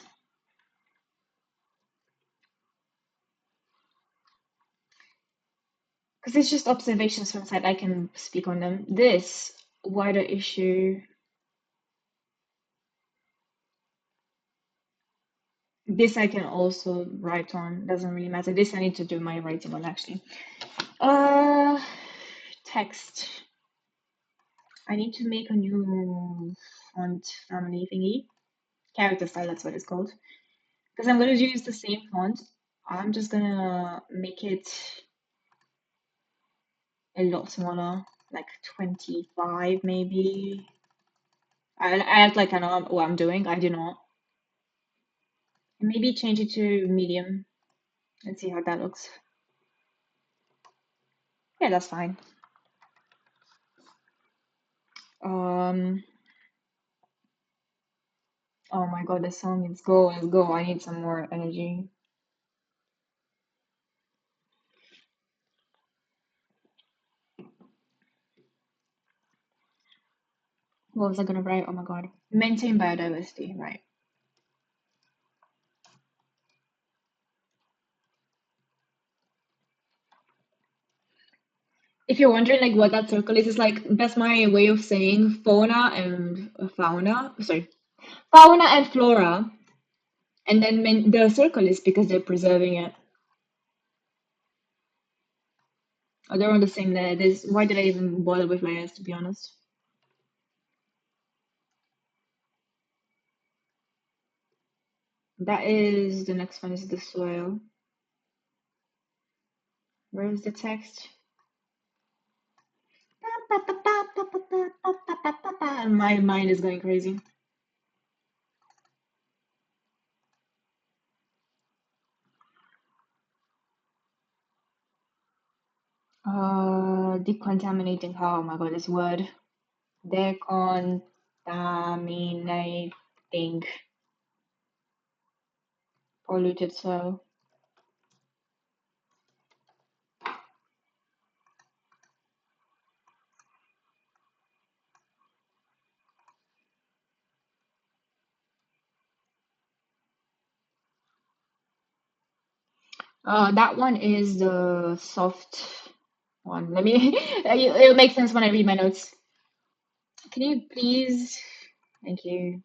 Because it's just observations from side. I can speak on them. This wider issue. This I can also write on. Doesn't really matter. This I need to do my writing on actually. Uh, text. I need to make a new font family thingy. Character style, that's what it's called. Because I'm going to use the same font. I'm just going to make it a lot smaller, like 25 maybe. I act like I know what I'm doing. I do not. Maybe change it to medium and see how that looks. Yeah, that's fine. Um, oh my God, the song is go, let's go. I need some more energy. What was I gonna write? Oh my God. Maintain biodiversity, right. If you're wondering like what that circle is, it's like that's my way of saying fauna and fauna. Sorry, fauna and flora. And then the circle is because they're preserving it. Oh, they're on the same layer. Why did I even bother with layers, to be honest? That is the next one is the soil. Where is the text? My mind is going crazy. Decontaminating. Oh my God, this word. Decontaminating polluted soil. That one is the soft one. Let me. It'll make sense when I read my notes. Can you please? Thank you.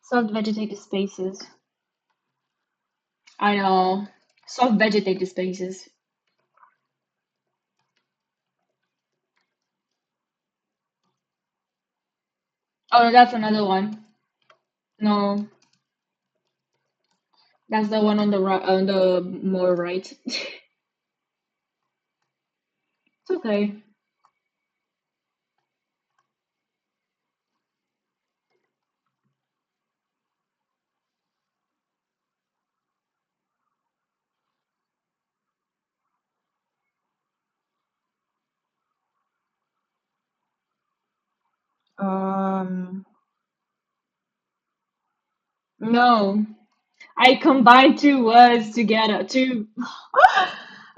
Soft vegetative spaces. I know. Soft vegetative spaces. Oh, no, that's another one. No, that's the one on the right, on the more right. It's okay. Um, no. I combined two words together. Two.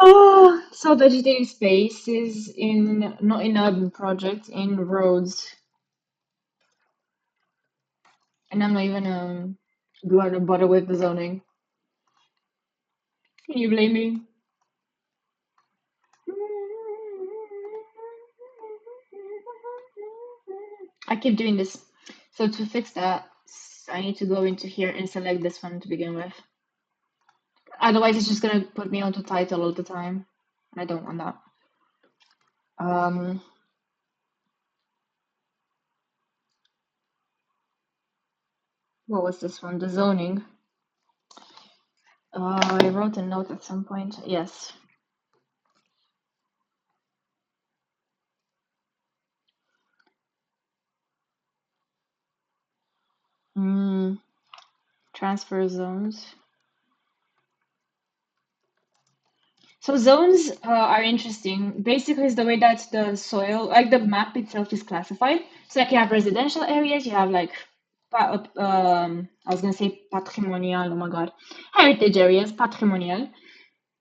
Oh, so vegetative spaces in not in urban projects in roads, and I'm not even going to bother with the zoning. Can you blame me? I keep doing this. So to fix that, I need to go into here and select this one to begin with. Otherwise, it's just gonna put me onto title all the time. I don't want that. Um, What was this one? The zoning. I wrote a note at some point. Yes. Mm, transfer zones. So zones are interesting. Basically, it's the way that the soil, like the map itself, is classified. So, like you have residential areas, you have like, I was gonna say patrimonial. Oh my God, heritage areas, patrimonial,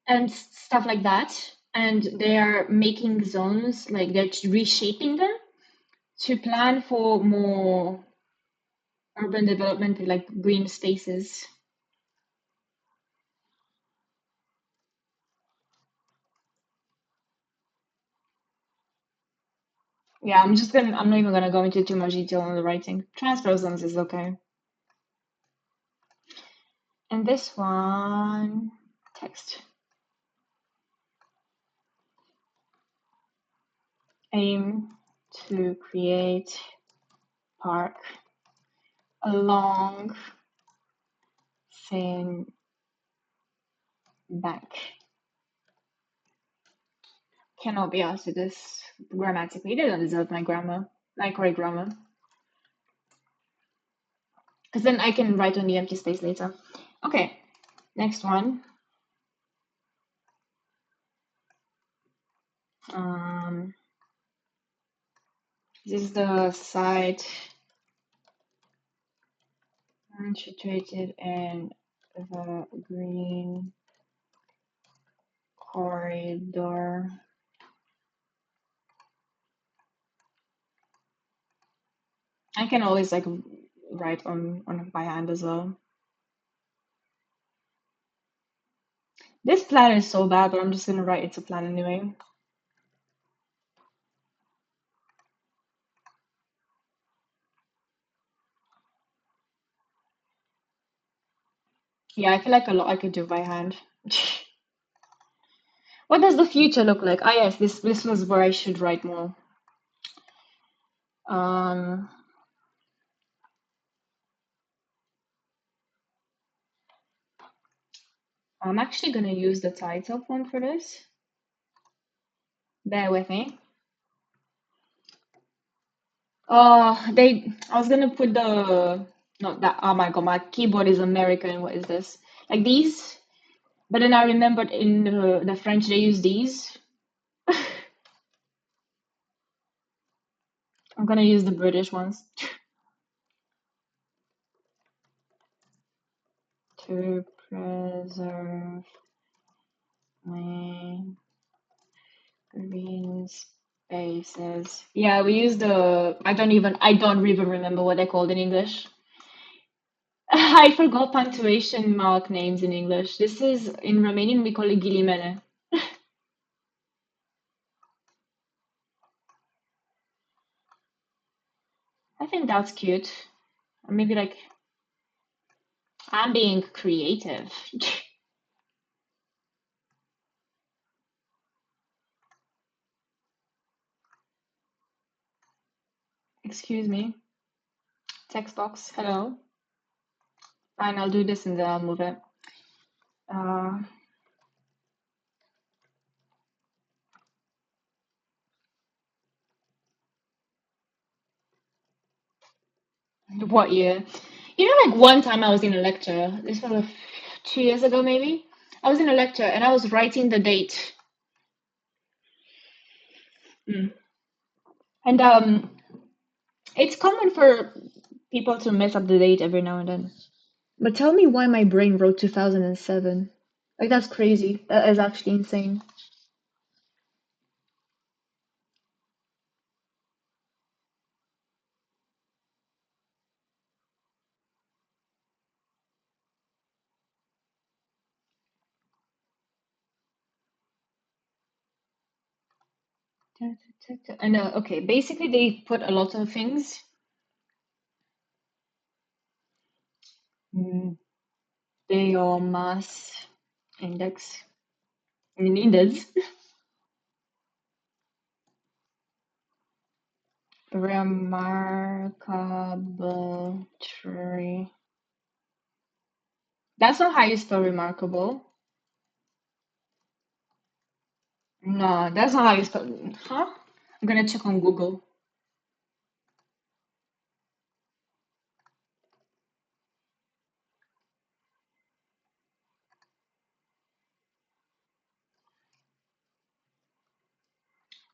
and stuff like that. And they are making zones, like they're reshaping them to plan for more urban development, like green spaces. Yeah, I'm not even gonna go into too much detail on the writing. Transfer zones is okay. And this one, text. Aim to create park along same bank. Cannot be asked to this grammatically. They don't deserve my grammar, my correct grammar. Because then I can write on the empty space later. Okay, next one. Um, this is the site situated in the green corridor. I can always like write on by hand as well. This plan is so bad, but I'm just gonna write it's a plan anyway. Yeah, I feel like a lot I could do by hand. What does the future look like? Ah, yes, this was where I should write more. Um, I'm actually gonna use the title font for this. Bear with me. I was gonna put the, not that, oh my God, my keyboard is American. What is this? Like these? But then I remembered in the French they use these. I'm gonna use the British ones to preserve my green spaces. Yeah, we use the, I don't even remember what they're called in English. I forgot punctuation mark names in English. This is, in Romanian, we call it ghilimele. I think that's cute. Or maybe like, I'm being creative. Excuse me. Text box, hello. Fine, I'll do this and then I'll move it. Uh, what year? You know, like one time I was in a lecture, this was 2 years ago maybe. I was in a lecture and I was writing the date. Mm. And it's common for people to mess up the date every now and then. But tell me why my brain wrote 2007. Like that's crazy. That is actually insane. And okay, basically they put a lot of things. Mm, biomass index. I mean index. Remarkable tree. That's not how you spell remarkable. No, that's not how you spell. Huh? I'm gonna check on Google.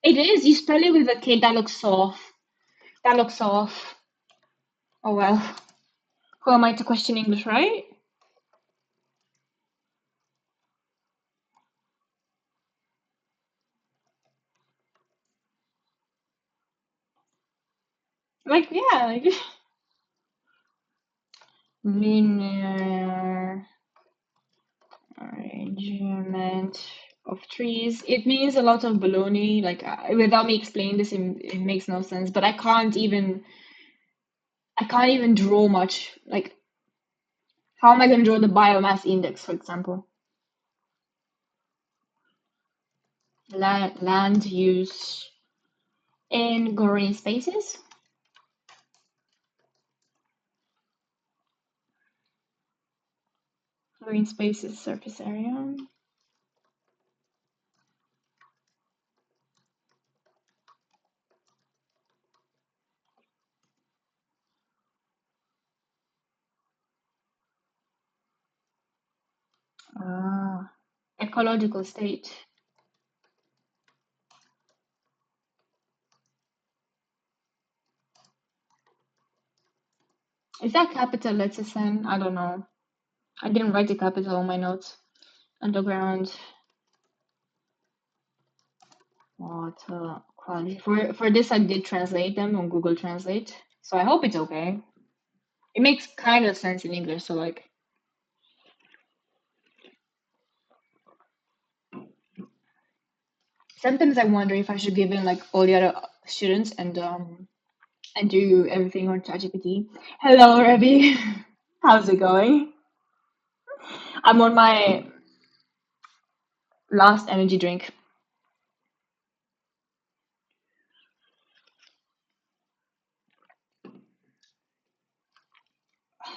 It is. You spell it with a K. That looks off. That looks off. Oh well. Who am I to question English, right? Like, yeah, like linear arrangement of trees. It means a lot of baloney. Like, without me explaining this, it makes no sense. But I can't even draw much. Like, how am I going to draw the biomass index, for example? Land use in green spaces. Green spaces, surface area. Ah, ecological state. Is that capital letters then? I don't know. I didn't write the capital on my notes. Underground water quality. For this, I did translate them on Google Translate, so I hope it's okay. It makes kind of sense in English, so like sometimes I wonder if I should give in like all the other students and do everything on ChatGPT. Hello, Rebby. How's it going? I'm on my last energy drink.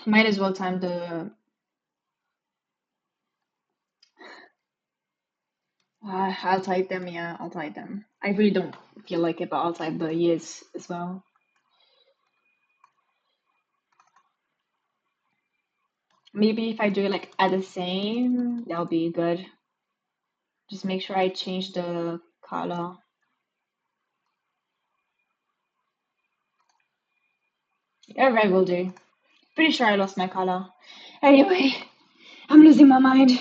Might as well time the. I'll type them. Yeah, I'll type them. I really don't feel like it, but I'll type the years as well. Maybe if I do it like at the same, that'll be good. Just make sure I change the color. Yeah, right, will do. Pretty sure I lost my color. Anyway, I'm losing my mind.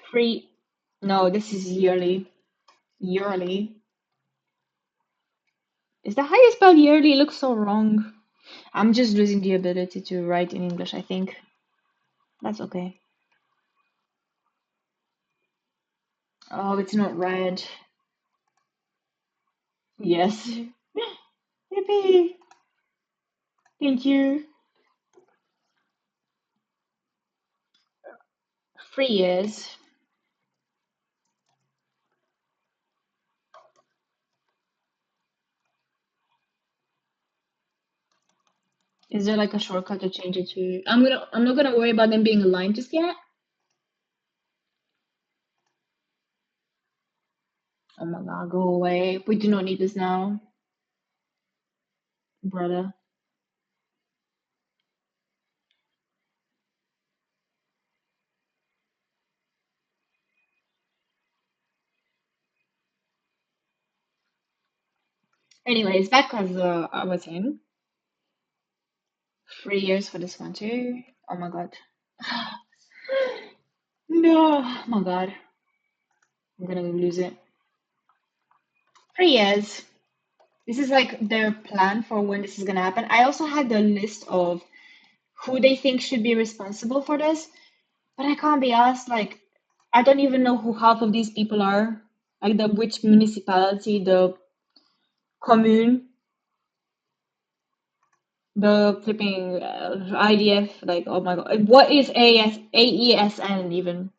Free. No, this is yearly. Yearly. Is that how you spell yearly? It looks so wrong. I'm just losing the ability to write in English, I think. That's okay. Oh, it's not red. Yes. Yippee! Thank you. 3 years. Is there like a shortcut to change it to? I'm not gonna worry about them being aligned just yet. Oh my god, go away. We do not need this now, brother. Anyways, back as I was saying, 3 years for this one too. Oh my god. No, oh my god. I'm gonna lose it. 3 years. This is like their plan for when this is gonna happen. I also had the list of who they think should be responsible for this, but I can't be asked. Like, I don't even know who half of these people are. Like the which municipality, the commune, the flipping IDF. Like, oh my god, what is AESN even?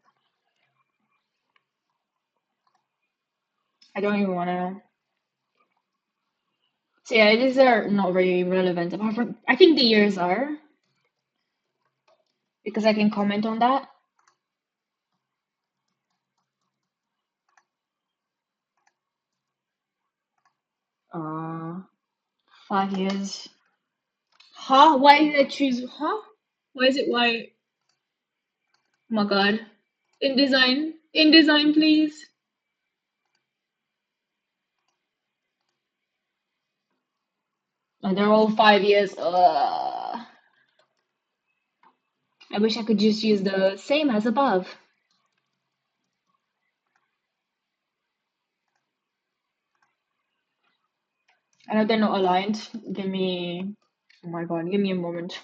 I don't even want to know. So yeah, these are not very relevant. Apart from, I think the years are because I can comment on that. Uh, 5 years. Huh? Why did I choose? Huh? Why is it white? Oh my God. In design, please. And they're all 5 years. I wish I could just use the same as above. I know they're not aligned. Give me, oh my God, give me a moment.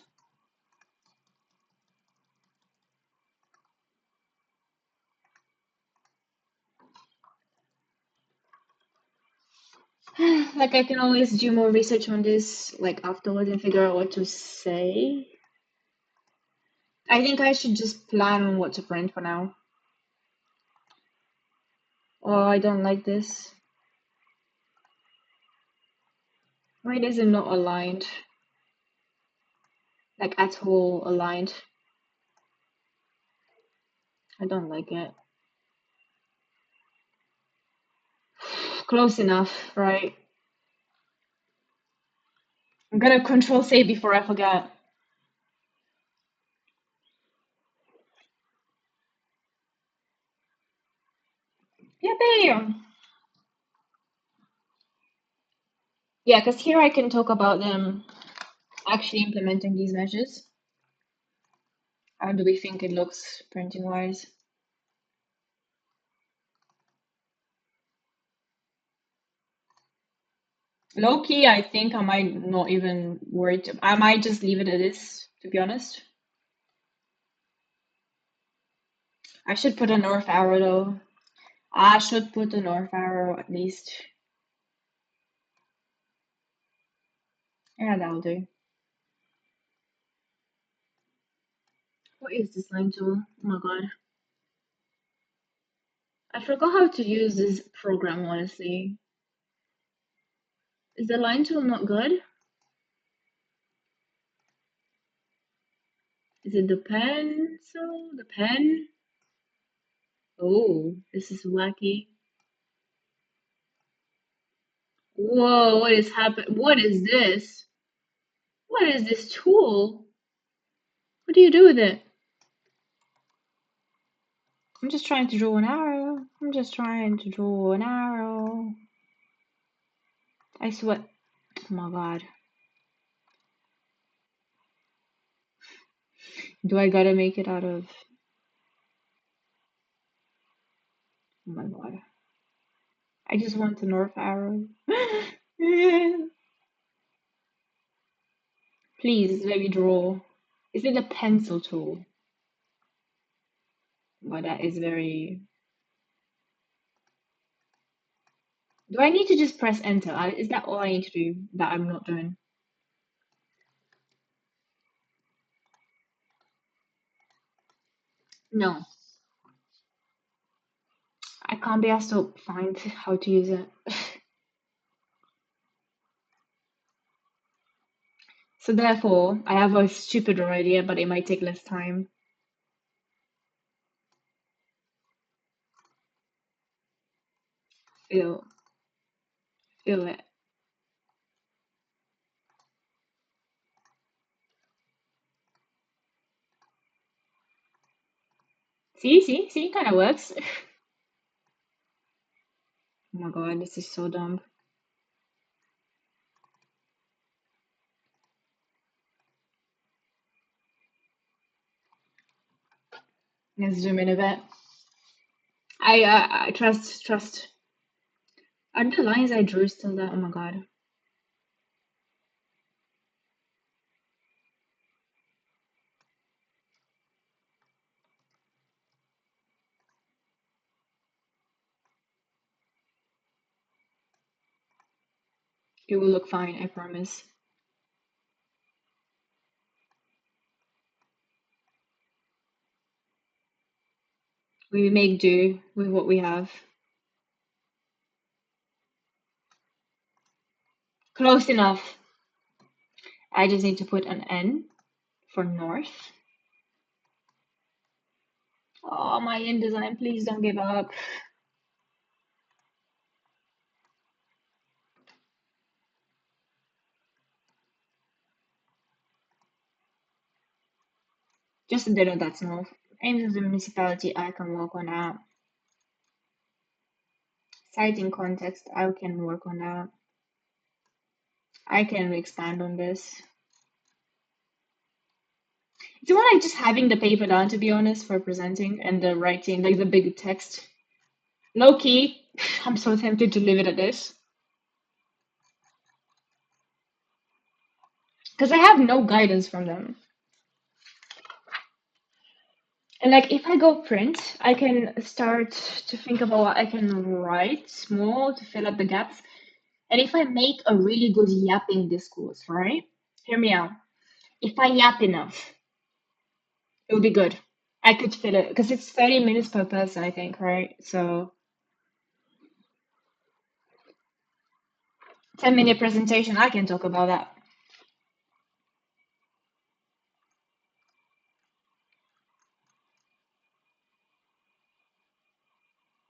Like I can always do more research on this, like afterwards, and figure out what to say. I think I should just plan on what to print for now. Oh, I don't like this. Why is it not aligned? Like at all aligned. I don't like it. Close enough, right? I'm gonna control save before I forget. Yeah, bam! Yeah, because here I can talk about them actually implementing these measures. How do we think it looks printing wise? Low key, I think I might not even worry. I might just leave it at this, to be honest. I should put a north arrow though. I should put a north arrow at least. Yeah, that'll do. What is this line tool? Oh my god. I forgot how to use this program, honestly. Is the line tool not good? Is it the pencil? The pen? Oh, this is wacky. Whoa, what is happening? What is this? What is this tool? What do you do with it? I'm just trying to draw an arrow. I'm just trying to draw an arrow. I swear. Oh my god. Do I gotta make it out of. Oh my god. I just want a north arrow. Please let me draw. Is it a pencil tool? Well, that is very. Do I need to just press enter? Is that all I need to do that I'm not doing? No, I can't be asked to find how to use it. So therefore, I have a stupider idea, but it might take less time. Feel, feel it. See, kind of works. Oh my god, this is so dumb. Let's zoom in a bit. I trust. Are the lines I drew still there? Oh my god. It will look fine, I promise. We make do with what we have. Close enough. I just need to put an N for north. Oh, my InDesign, please don't give up. Just a bit of that's north. Aims of the municipality, I can work on that. Citing context, I can work on that. I can expand on this. Do you want like just having the paper down, to be honest, for presenting and the writing, like the big text? Low key, I'm so tempted to leave it at this. Because I have no guidance from them. And like if I go print, I can start to think about what I can write small to fill up the gaps. And if I make a really good yapping discourse, right? Hear me out. If I yap enough, it will be good. I could fill it because it's 30 minutes per person, I think, right? So 10-minute presentation, I can talk about that.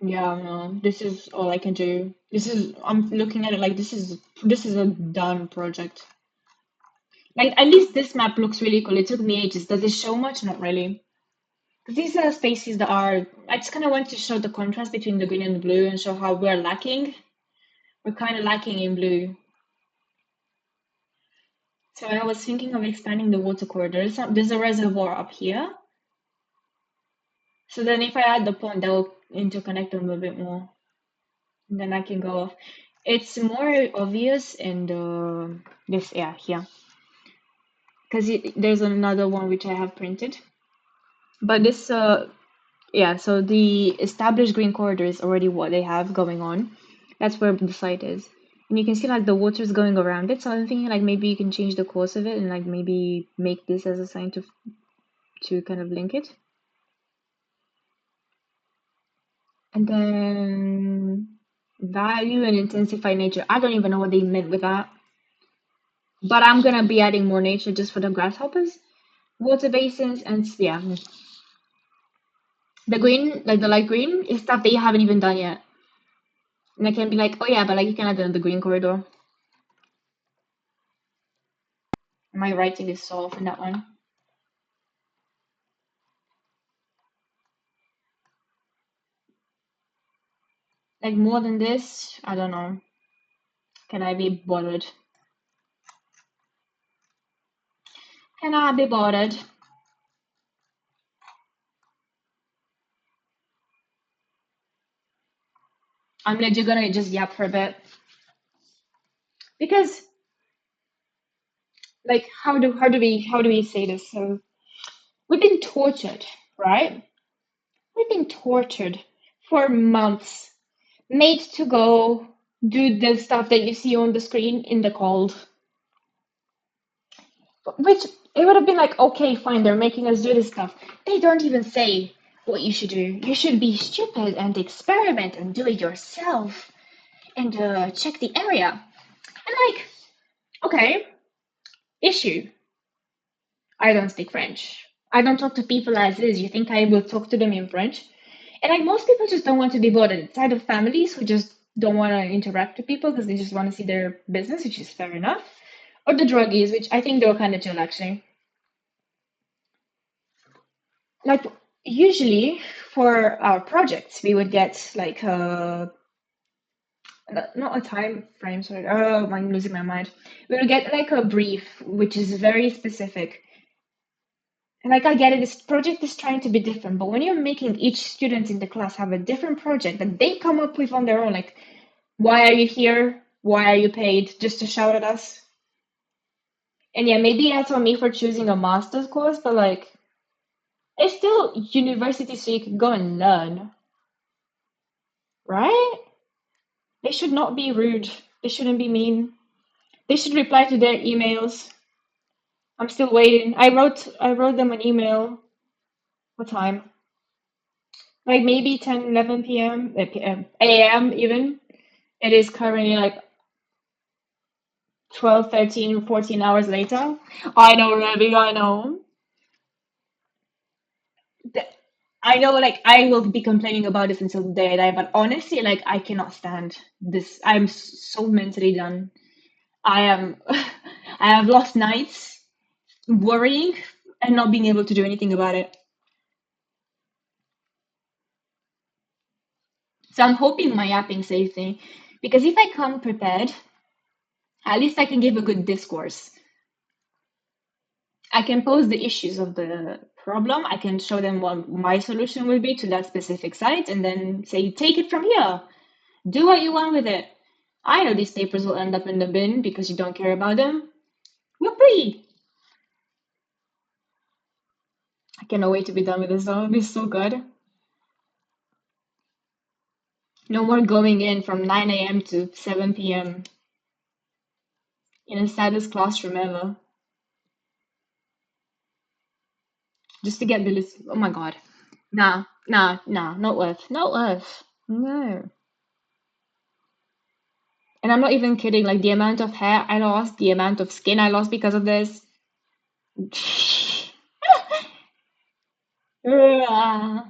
Yeah, no, this is all I can do. I'm looking at it like this is a done project. Like at least this map looks really cool. It took me ages. Does it show much? Not really. 'Cause these are spaces that are, I just kind of want to show the contrast between the green and the blue and show how we're lacking. We're kind of lacking in blue. So I was thinking of expanding the water corridor. There's a reservoir up here. So then if I add the pond, that will interconnect them a bit more. And then I can go off. It's more obvious in this area here. Because there's another one which I have printed. But this, yeah, so the established green corridor is already what they have going on. That's where the site is. And you can see like the water's going around it. So I'm thinking like maybe you can change the course of it and like maybe make this as a sign to kind of link it. And then value and intensify nature. I don't even know what they meant with that. But I'm gonna be adding more nature just for the grasshoppers. Water basins and yeah. The green, like the light green, is stuff that you haven't even done yet. And I can be like, oh yeah, but like you can add it in the green corridor. My writing is so off in that one. Like more than this, I don't know. Can I be bothered? Can I be bothered? I'm legit gonna just yap for a bit. Because like how do we say this? So we've been tortured, right? We've been tortured for months, made to go do the stuff that you see on the screen in the cold. Which it would have been like, okay, fine, they're making us do this stuff. They don't even say what you should do. You should be stupid and experiment and do it yourself and check the area. And like, okay, issue. I don't speak French. I don't talk to people as is. You think I will talk to them in French? And like most people just don't want to be bothered. It's either families who just don't want to interact with people because they just want to see their business, which is fair enough, or the druggies, which I think they were kind of chill actually. Like usually for our projects, we would get like not a time frame. Sorry, oh, I'm losing my mind. We would get like a brief, which is very specific. And like I get it, this project is trying to be different, but when you're making each student in the class have a different project that they come up with on their own, like why are you here? Why are you paid? Just to shout at us? And yeah, maybe that's on me for choosing a master's course, but like it's still university, so you can go and learn, right? They should not be rude. They shouldn't be mean. They should reply to their emails. I'm still waiting. I wrote them an email. What time? Like maybe 10, 11 p.m. PM, a.m. even. It is currently like 12, 13, 14 hours later. I know, Ravi, I know. Th- I know, like, I will be complaining about this until the day I die, but honestly, like, I cannot stand this. I'm so mentally done. I am, I have lost nights worrying and not being able to do anything about it. So I'm hoping my yapping saves me, because if I come prepared, at least I can give a good discourse. I can pose the issues of the problem. I can show them what my solution will be to that specific site and then say, take it from here. Do what you want with it. I know these papers will end up in the bin because you don't care about them. Whoopee! I cannot wait to be done with this though. It'll be so good. No more going in from 9 a.m. to 7 p.m. in the saddest classroom ever. Just to get the list. Oh my God. Nah, nah, nah, not worth. Not worth. No. And I'm not even kidding. Like the amount of hair I lost, the amount of skin I lost because of this. Ugh.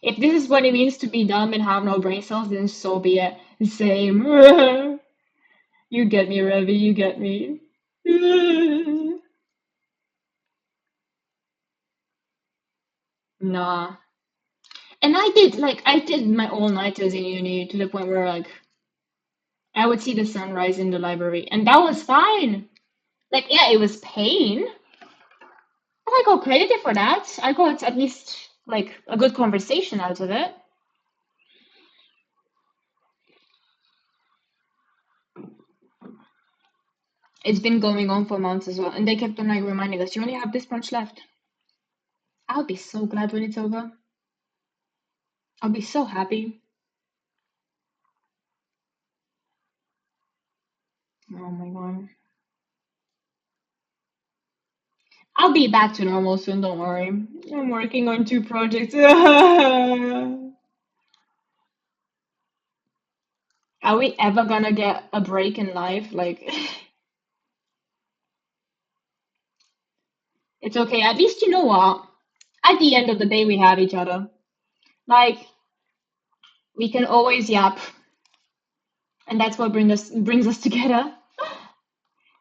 If this is what it means to be dumb and have no brain cells, then so be it. Same. You get me, Revy, you get me. Nah. And I did my all-nighters in uni to the point where like I would see the sunrise in the library, and that was fine. Like, yeah, it was pain, but I got credited for that. I got at least like a good conversation out of it. It's been going on for months as well, and they kept on like reminding us, you only have this much left. I'll be so glad when it's over. I'll be so happy. Oh my God. I'll be back to normal soon, don't worry. I'm working on 2 projects. Are we ever gonna get a break in life? Like, it's okay. At least you know what? At the end of the day, we have each other. Like, we can always yap, and that's what brings us together.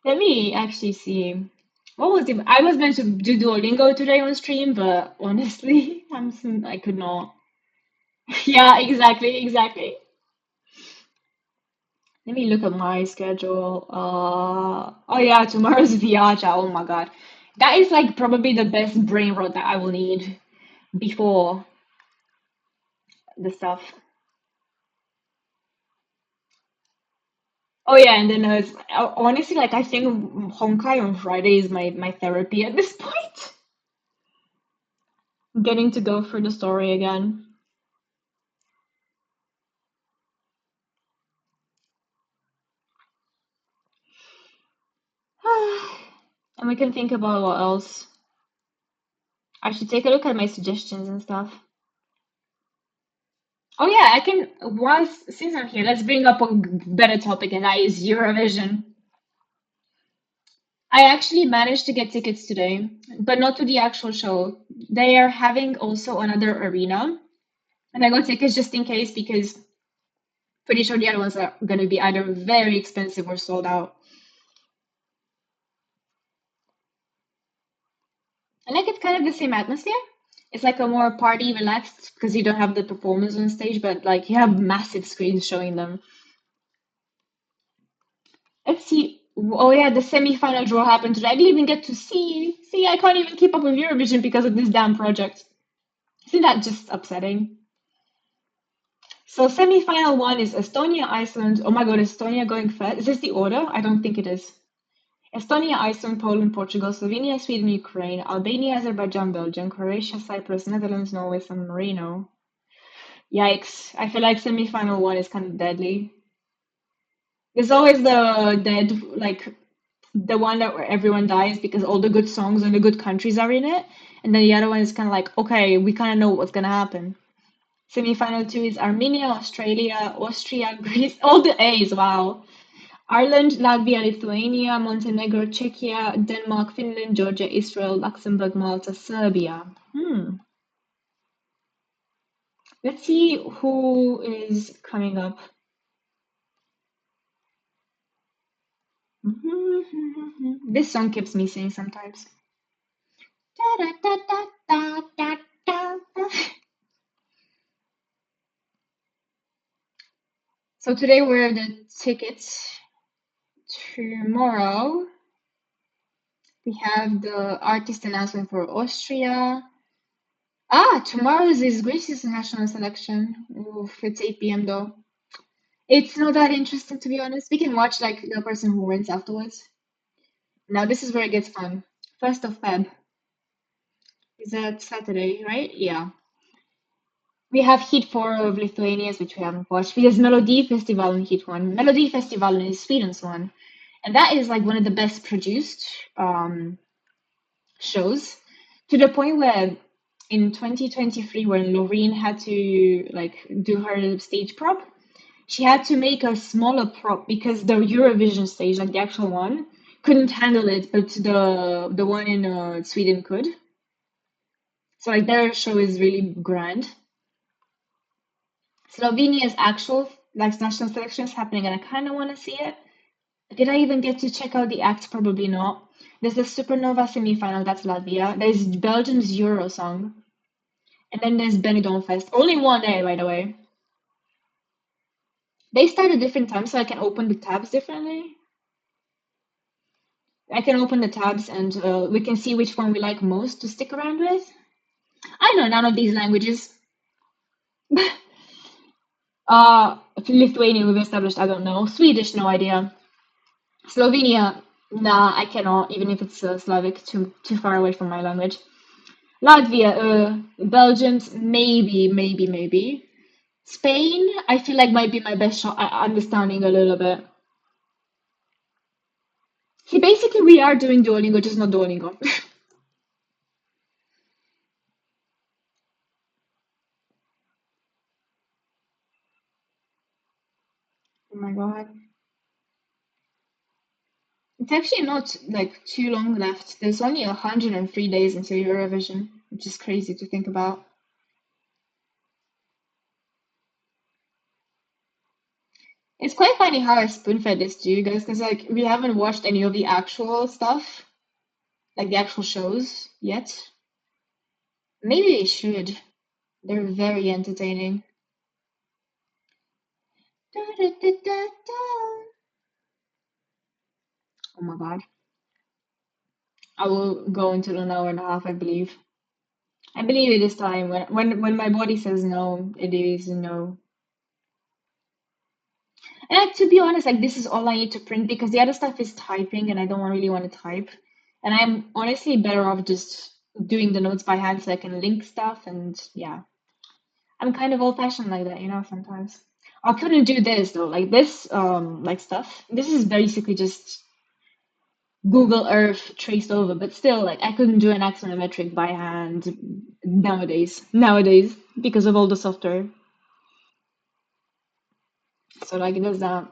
Let me actually see. What was it? I was meant to do Duolingo today on stream, but honestly, I could not. Yeah, exactly, exactly. Let me look at my schedule. Oh yeah, tomorrow's Viaja. Oh my God. That is like probably the best brain rot that I will need before the stuff. Oh yeah, and then honestly, like I think Honkai on Friday is my therapy at this point. Getting to go through the story again. And we can think about what else. I should take a look at my suggestions and stuff. Oh yeah, I can. Once since I'm here, let's bring up a better topic, and that is Eurovision. I actually managed to get tickets today, but not to the actual show. They are having also another arena, and I got tickets just in case because pretty sure the other ones are going to be either very expensive or sold out. And like it's kind of the same atmosphere. It's like a more party relaxed because you don't have the performers on stage, but like you have massive screens showing them. Let's see. Oh yeah, the semi-final draw happened today. I didn't even get to see. See, I can't even keep up with Eurovision because of this damn project. Isn't that just upsetting? So semi-final one is Estonia, Iceland. Oh my God, Estonia going first. Is this the order? I don't think it is. Estonia, Iceland, Poland, Portugal, Slovenia, Sweden, Ukraine, Albania, Azerbaijan, Belgium, Croatia, Cyprus, Netherlands, Norway, San Marino. Yikes. I feel like semi-final one is kind of deadly. There's always the dead, like the one that where everyone dies because all the good songs and the good countries are in it. And then the other one is kind of like, okay, we kind of know what's gonna happen. Semi-final two is Armenia, Australia, Austria, Greece. All the A's, wow. Ireland, Latvia, Lithuania, Montenegro, Czechia, Denmark, Finland, Georgia, Israel, Luxembourg, Malta, Serbia. Let's see who is coming up. This song keeps me singing sometimes. Da, da, da, da, da, da, da. So today we're the tickets. Tomorrow we have the artist announcement for Austria. Ah, tomorrow's is Greece's national selection. Oof, it's 8 p.m. though. It's not that interesting to be honest. We can watch like the person who wins afterwards. Now this is where it gets fun. 1st of Feb. Is that Saturday, right? Yeah. We have Heat 4 of Lithuania's, which we haven't watched. There's Melody Festival in Heat 1. Melody Festival is Sweden's one. And that is like one of the best produced shows to the point where in 2023, when Loreen had to like do her stage prop, she had to make a smaller prop because the Eurovision stage, like the actual one, couldn't handle it, but the one in Sweden could. So like their show is really grand. Slovenia's actual like national selection is happening, and I kind of want to see it. Did I even get to check out the acts? Probably not. There's the Supernova semi-final, that's Latvia. There's Belgium's Euro song, and then there's Benidorm Fest. Only one day, by the way. They start at different times, so I can open the tabs differently. I can open the tabs, and we can see which one we like most to stick around with. I know none of these languages. Lithuanian we've established, I don't know. Swedish, no idea. Slovenia, nah, I cannot, even if it's Slavic, too far away from my language. Latvia, Belgium's, maybe. Spain, I feel like might be my best shot at understanding a little bit. See, basically, we are doing Duolingo, just not Duolingo. Oh my God. It's actually not like too long left. There's only 103 days until Eurovision, which is crazy to think about. It's quite funny how I spoon-fed this to you guys, because like we haven't watched any of the actual stuff, like the actual shows yet. Maybe we should. They're very entertaining. Da, da, da, da, da. Oh my God. I will go into an hour and a half, I believe. I believe it is time. When my body says no, it is no. And like, to be honest, like this is all I need to print because the other stuff is typing and I don't really want to type. And I'm honestly better off just doing the notes by hand so I can link stuff and yeah. I'm kind of old-fashioned like that, sometimes. I couldn't do this though, like this like stuff. This is basically just Google Earth traced over, but still like I couldn't do an axonometric by hand nowadays because of all the software. So like there's that.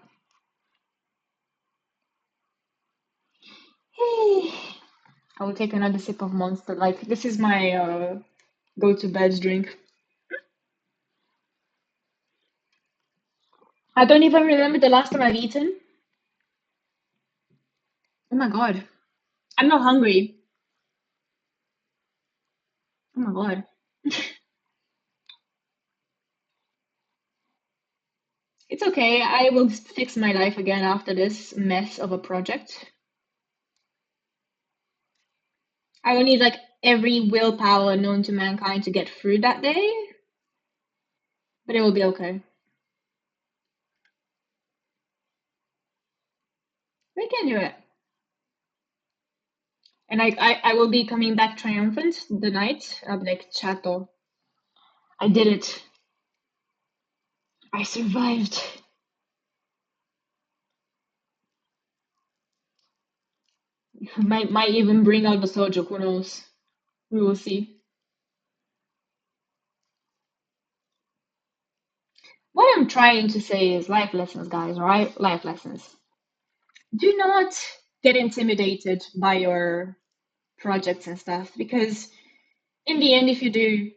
I will take another sip of Monster. Like this is my go to bed drink. I don't even remember the last time I've eaten. Oh my God. I'm not hungry. Oh my God. It's okay. I will fix my life again after this mess of a project. I will need like every willpower known to mankind to get through that day, but it will be okay. We can do it. And I will be coming back triumphant the night. I'll be like, Chato, I did it. I survived. Might even bring out the soju, who knows? We will see. trying to say is life lessons, guys, right? Life lessons. Do not get intimidated by your projects and stuff because in the end, if you do,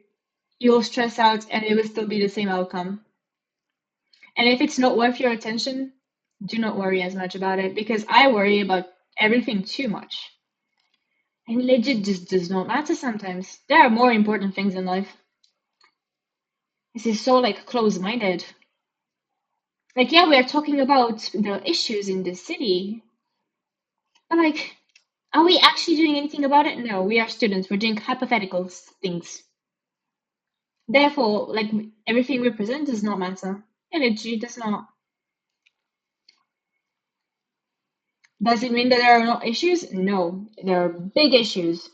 you'll stress out and it will still be the same outcome. And if it's not worth your attention, do not worry as much about it because I worry about everything too much. And legit just does not matter sometimes. There are more important things in life. This is so like close-minded. Like, yeah, we are talking about the issues in the city, but like, are we actually doing anything about it? No, we are students. We're doing hypothetical things. Therefore, like, everything we present does not matter. Energy does not. Does it mean that there are no issues? No, there are big issues.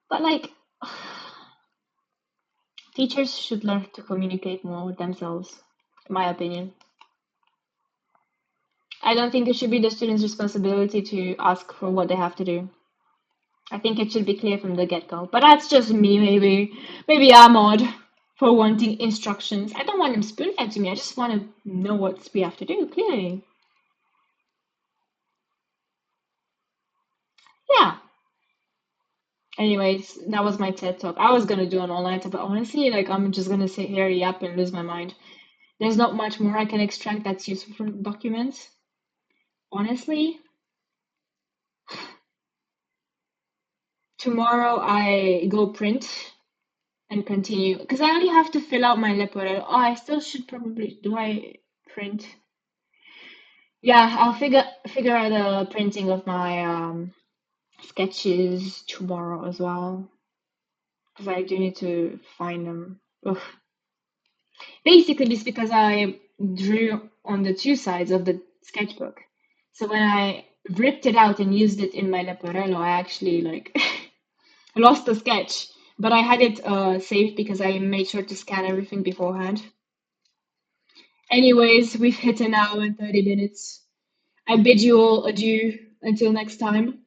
But like, teachers should learn to communicate more with themselves, in my opinion. I don't think it should be the students' responsibility to ask for what they have to do. I think it should be clear from the get-go. But that's just me, maybe. Maybe I'm odd for wanting instructions. I don't want them spoon-fed to me. I just want to know what we have to do, clearly. Yeah. Anyways, that was my TED talk. I was gonna do an online talk, but honestly, like I'm just gonna sit here, yap, and lose my mind. There's not much more I can extract that's useful from the documents. Honestly, tomorrow I go print and continue because I only have to fill out my letter. Oh, I still should probably do I print? Yeah, I'll figure out the printing of my sketches tomorrow as well because I do need to find them. Ugh. Basically, it's because I drew on the two sides of the sketchbook. So when I ripped it out and used it in my leporello, I actually like lost the sketch. But I had it saved because I made sure to scan everything beforehand. Anyways, we've hit an hour and 30 minutes. I bid you all adieu until next time.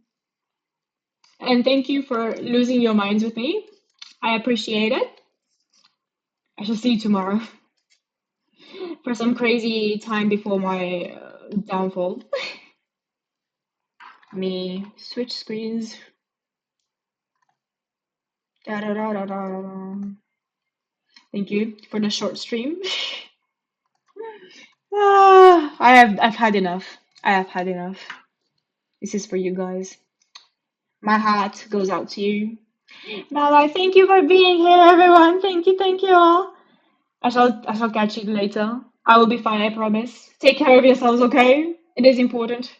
And thank you for losing your minds with me. I appreciate it. I shall see you tomorrow for some crazy time before my downfall. Me switch screens. Da, da, da, da, da, da. Thank you for the short stream. I've had enough. I have had enough. This is for you guys. My heart goes out to you. Bye, thank you for being here, everyone. Thank you all. I shall catch you later. I will be fine, I promise. Take care of yourselves, okay? It is important.